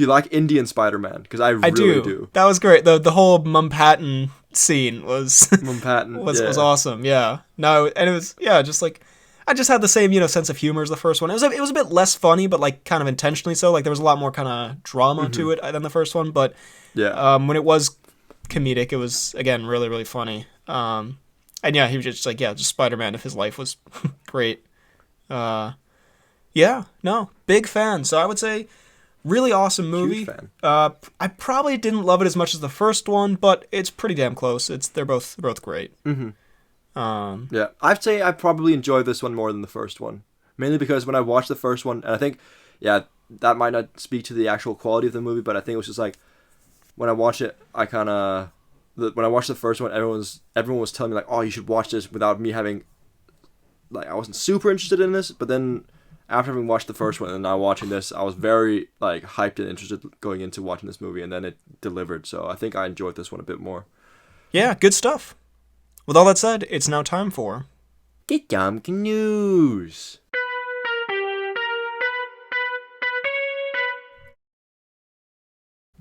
like Indian Spider-Man? Because I really do. That was great. The whole Mumpatton scene was was awesome. Yeah. No, and it was just like I just had the same, you know, sense of humor as the first one. It was a bit less funny, but like kind of intentionally so. Like there was a lot more kind of drama to it than the first one. But yeah, when it was comedic, it was again really, really funny. And yeah, he was just like, just Spider-Man if his life was great. Yeah, no, big fan. So I would say really awesome movie. Huge fan. I probably didn't love it as much as the first one, but it's pretty damn close. They're both great. Mm-hmm. Yeah, I'd say I probably enjoyed this one more than the first one. Mainly because when I watched the first one, and I think, that might not speak to the actual quality of the movie, but I think it was just like, when I watched it, when I watched the first one, everyone was telling me like, oh, you should watch this, without me having, like, I wasn't super interested in this, but then after having watched the first one and now watching this, I was very like hyped and interested going into watching this movie, and then it delivered. So I think I enjoyed this one a bit more. Yeah, good stuff. With all that said, it's now time for the Cnews.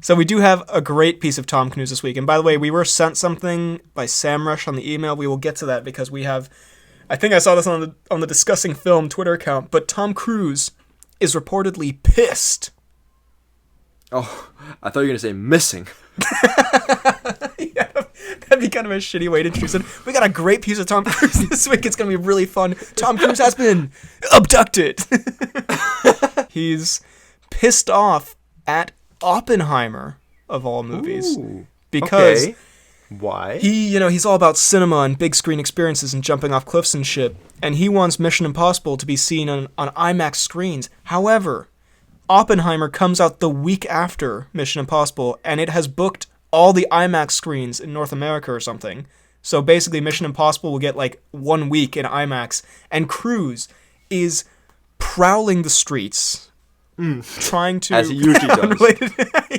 So we do have a great piece of Tom Cnews this week. And by the way, we were sent something by Sam Rush on the email. We will get to that because we have, I think I saw this on the Discussing Film Twitter account, but Tom Cruise is reportedly pissed. Oh, I thought you were going to say missing. Yeah, that'd be kind of a shitty way to introduce it. We got a great piece of Tom Cruise this week. It's going to be really fun. Tom Cruise has been abducted. He's pissed off at Oppenheimer, of all movies. Ooh, because okay. Why? He's all about cinema and big screen experiences and jumping off cliffs and shit, and he wants Mission Impossible to be seen on IMAX screens. However, Oppenheimer comes out the week after Mission Impossible, and it has booked all the IMAX screens in North America or something. So basically, Mission Impossible will get like 1 week in IMAX, and Cruise is prowling the streets, trying to, as he usually does.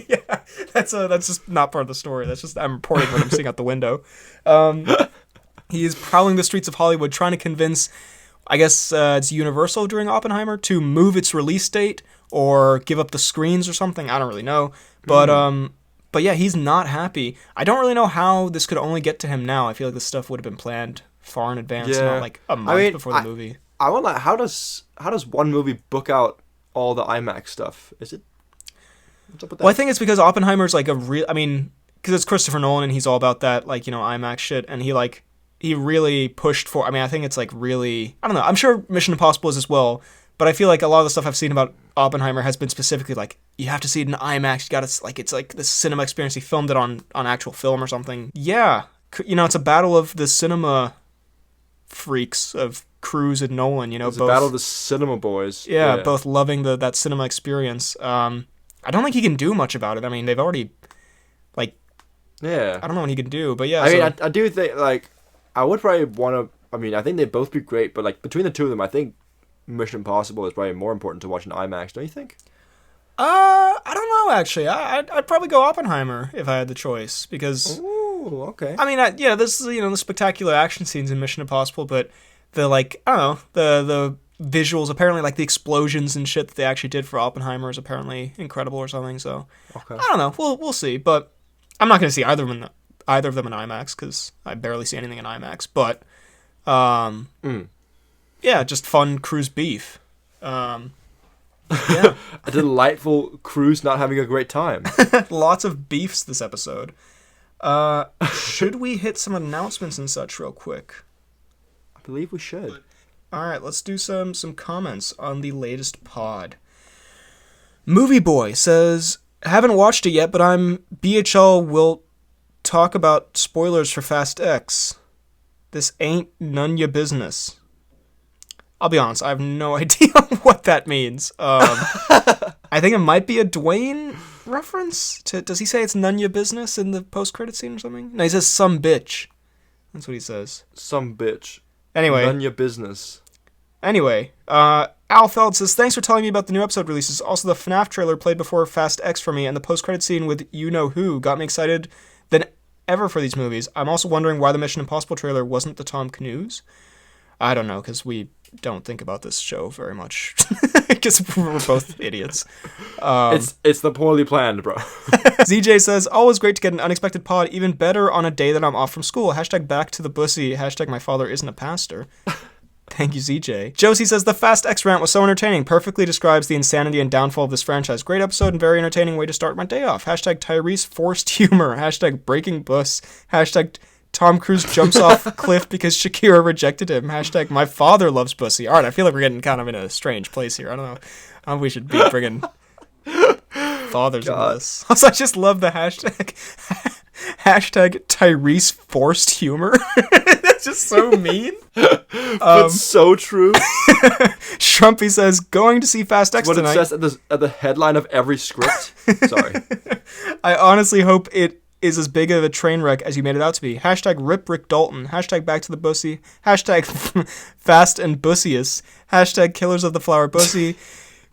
Yeah, that's just not part of the story. That's just I'm reporting what I'm seeing out the window. He is prowling the streets of Hollywood, trying to convince, I guess it's Universal during Oppenheimer, to move its release date or give up the screens or something. I don't really know, but yeah, he's not happy. I don't really know how this could only get to him now. I feel like this stuff would have been planned far in advance, not like a month before the movie. I want like how does one movie book out all the IMAX stuff? Is it? What's up with that? Well, I think it's because Oppenheimer's like because it's Christopher Nolan and he's all about that, like, IMAX shit, and he really pushed for. I think it's like really, I don't know. I'm sure Mission Impossible is as well, but I feel like a lot of the stuff I've seen about Oppenheimer has been specifically like, you have to see it in IMAX. You got to, like, it's like this cinema experience. He filmed it on actual film or something. Yeah, it's a battle of the cinema freaks of Cruise and Nolan. It's both, a battle of the cinema boys. Yeah, both loving that cinema experience. I don't think he can do much about it. They've already, like, I don't know what he can do, but yeah. I do think, like, I would probably want to. I think they'd both be great, but like between the two of them, I think Mission Impossible is probably more important to watch in IMAX. Don't you think? I don't know, actually. I'd probably go Oppenheimer if I had the choice, because... Ooh, okay. This is, the spectacular action scenes in Mission Impossible, but the, like, I don't know, the visuals. Apparently, like the explosions and shit that they actually did for Oppenheimer is apparently incredible or something. So Okay. I don't know. We'll see. But I'm not going to see either of them in IMAX because I barely see anything in IMAX. But yeah, just fun cruise beef. Yeah, A delightful cruise, not having a great time. lots of beefs this episode. Should we hit some announcements and such real quick? I believe we should. All right, let's do some comments on the latest pod. Movie Boy says, haven't watched it yet, but BHL will talk about spoilers for Fast X. This ain't none ya business. I'll be honest, I have no idea what that means. I think it might be a Dwayne reference. Does he say it's none ya business in the post-credit scene or something? No, he says some bitch. That's what he says. Some bitch. Anyway. None your business. Anyway, Al Feld says, thanks for telling me about the new episode releases. Also, the FNAF trailer played before Fast X for me, and the post-credit scene with you-know-who got me excited than ever for these movies. I'm also wondering why the Mission Impossible trailer wasn't the Tom Cnews. I don't know, because we don't think about this show very much. Because we're both idiots. It's the poorly planned, bro. ZJ says, always great to get an unexpected pod, even better on a day that I'm off from school. Hashtag back to the bussy. Hashtag my father isn't a pastor. Thank you, ZJ. Josie says, the Fast X rant was so entertaining. Perfectly describes the insanity and downfall of this franchise. Great episode and very entertaining way to start my day off. Hashtag Tyrese forced humor. Hashtag breaking bus. Hashtag Tom Cruise jumps off cliff because Shakira rejected him. Hashtag my father loves pussy. All right, I feel like we're getting kind of in a strange place here. I don't know. We should be bringing fathers into this. Also, I just love the hashtag. Hashtag Tyrese forced humor. That's just so mean. But so true. Shrumpy says, going to see Fast X tonight. What it says at the headline of every script. Sorry. I honestly hope it is as big of a train wreck as you made it out to be. Hashtag rip Rick Dalton. Hashtag back to the bussy. Hashtag fast and bussiest. Hashtag killers of the flower bussy.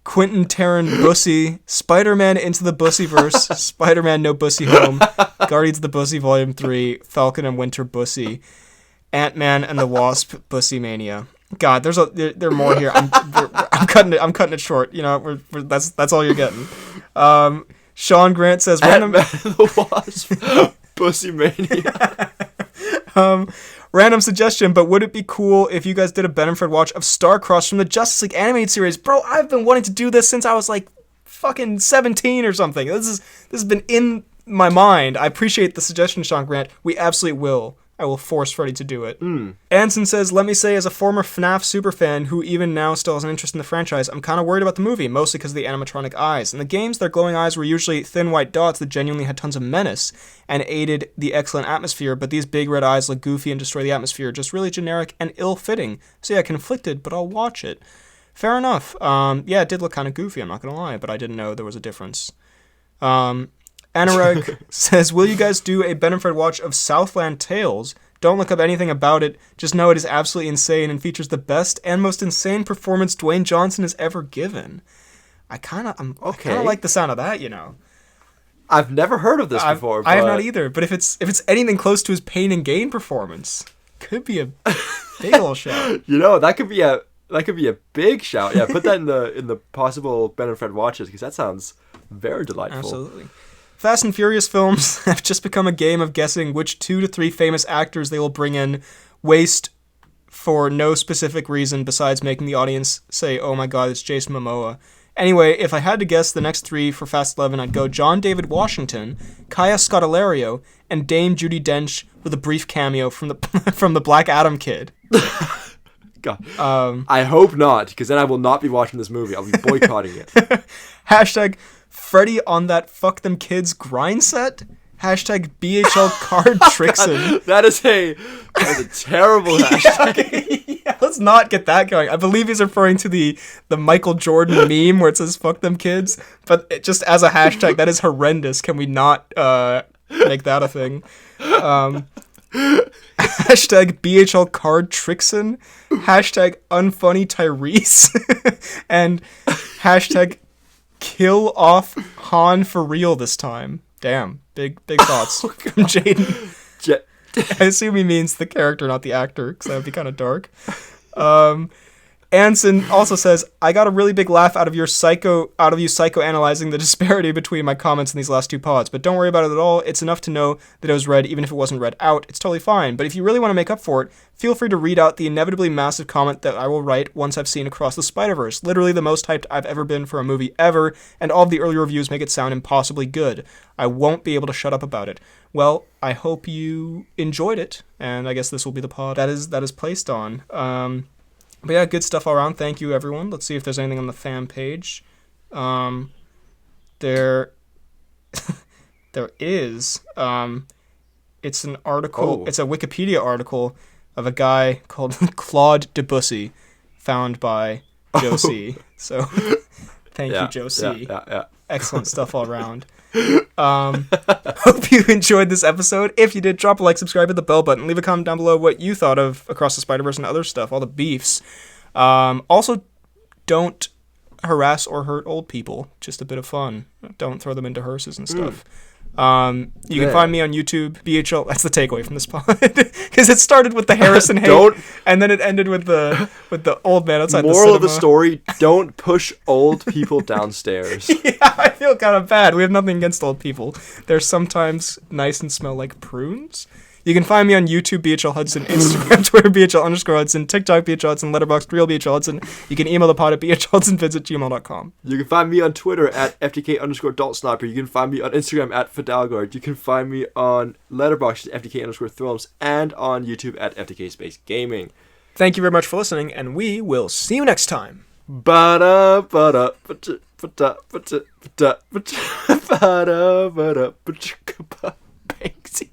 Quentin Tarrant bussy. Spider-Man into the bussyverse. Spider-Man no bussy home. Guardians of the Bussy Volume 3. Falcon and Winter bussy. Ant-Man and the Wasp bussy mania. God, there are more here. I'm cutting it short. You know, that's all you're getting. Sean Grant says, Ant-Man and the Wasp bussy mania. Random suggestion, but would it be cool if you guys did a Benford watch of Starcrossed from the Justice League animated series? Bro, I've been wanting to do this since I was like fucking 17 or something. This has been in my mind. I appreciate the suggestion, Sean Grant. We absolutely will. I will force Freddy to do it. Anson says, let me say, as a former FNAF superfan who even now still has an interest in the franchise, I'm kind of worried about the movie, mostly because of the animatronic eyes. In the games, their glowing eyes were usually thin white dots that genuinely had tons of menace and aided the excellent atmosphere, but these big red eyes look goofy and destroy the atmosphere, just really generic and ill-fitting. So yeah, conflicted, but I'll watch it. Fair enough. Yeah, it did look kind of goofy, I'm not going to lie, but I didn't know there was a difference. Anurag says, will you guys do a Benford watch of Southland Tales? Don't look up anything about it. Just know it is absolutely insane and features the best and most insane performance Dwayne Johnson has ever given. I kind of like the sound of that, you know. I've never heard of this before. I have not either, but if it's anything close to his Pain and Gain performance, could be a big old shout. You know, that could be a big shout. Yeah, put that in the possible Benford watches, because that sounds very delightful. Absolutely. Fast and Furious films have just become a game of guessing which 2 to 3 famous actors they will bring in, waste for no specific reason besides making the audience say, oh my god, it's Jason Momoa. Anyway, if I had to guess the next 3 for Fast 11, I'd go John David Washington, Kaya Scodelario, and Dame Judi Dench with a brief cameo from the Black Adam Kid. God. I hope not, because then I will not be watching this movie. I'll be boycotting it. Hashtag Freddy on that fuck them kids grind set. Hashtag BHL card Trixon. That is a terrible hashtag. Yeah, let's not get that going. I believe he's referring to the Michael Jordan meme where it says fuck them kids. But just as a hashtag, that is horrendous. Can we not make that a thing? Hashtag BHL card Trixon. Hashtag unfunny Tyrese. And hashtag kill off Han for real this time. Damn. Big thoughts from Jaden. I assume he means the character, not the actor, because that would be kind of dark. Anson also says, I got a really big laugh out of you psychoanalyzing the disparity between my comments in these last two pods, but don't worry about it at all. It's enough to know that it was read, even if it wasn't read out. It's totally fine. But if you really want to make up for it, feel free to read out the inevitably massive comment that I will write once I've seen Across the Spider-Verse. Literally the most hyped I've ever been for a movie ever, and all of the early reviews make it sound impossibly good. I won't be able to shut up about it. Well, I hope you enjoyed it, and I guess this will be the pod that is placed on. But yeah, good stuff all around. Thank you, everyone. Let's see if there's anything on the fan page. There is. It's an article. Oh. It's a Wikipedia article of a guy called Claude Debussy, found by Joe C. So, thank you, Joe C. Yeah. Excellent stuff all around. Hope you enjoyed this episode. If you did, drop a like, subscribe, hit the bell button, leave a comment down below what you thought of Across the Spider-Verse and other stuff, all the beefs. Also, don't harass or hurt old people. Just a bit of fun. Don't throw them into hearses and stuff. You can find me on YouTube, BHL. That's the takeaway from this pod, because it started with the Harrison hate, and then it ended with the old man outside the cinema. Moral of the story: don't push old people downstairs. Yeah, I feel kind of bad. We have nothing against old people. They're sometimes nice and smell like prunes. You can find me on YouTube, BHL Hudson, Instagram, Twitter, BHL_Hudson, TikTok, BHL Hudson, Letterboxd, Real BHL Hudson. You can email the pod at bhlhudsonvids@gmail.com. You can find me on Twitter at FTK_DaltSniper. You can find me on Instagram at Fidalgard. You can find me on Letterboxd at FTK_Thrums and on YouTube at FTK Space Gaming. Thank you very much for listening, and we will see you next time. Banksy.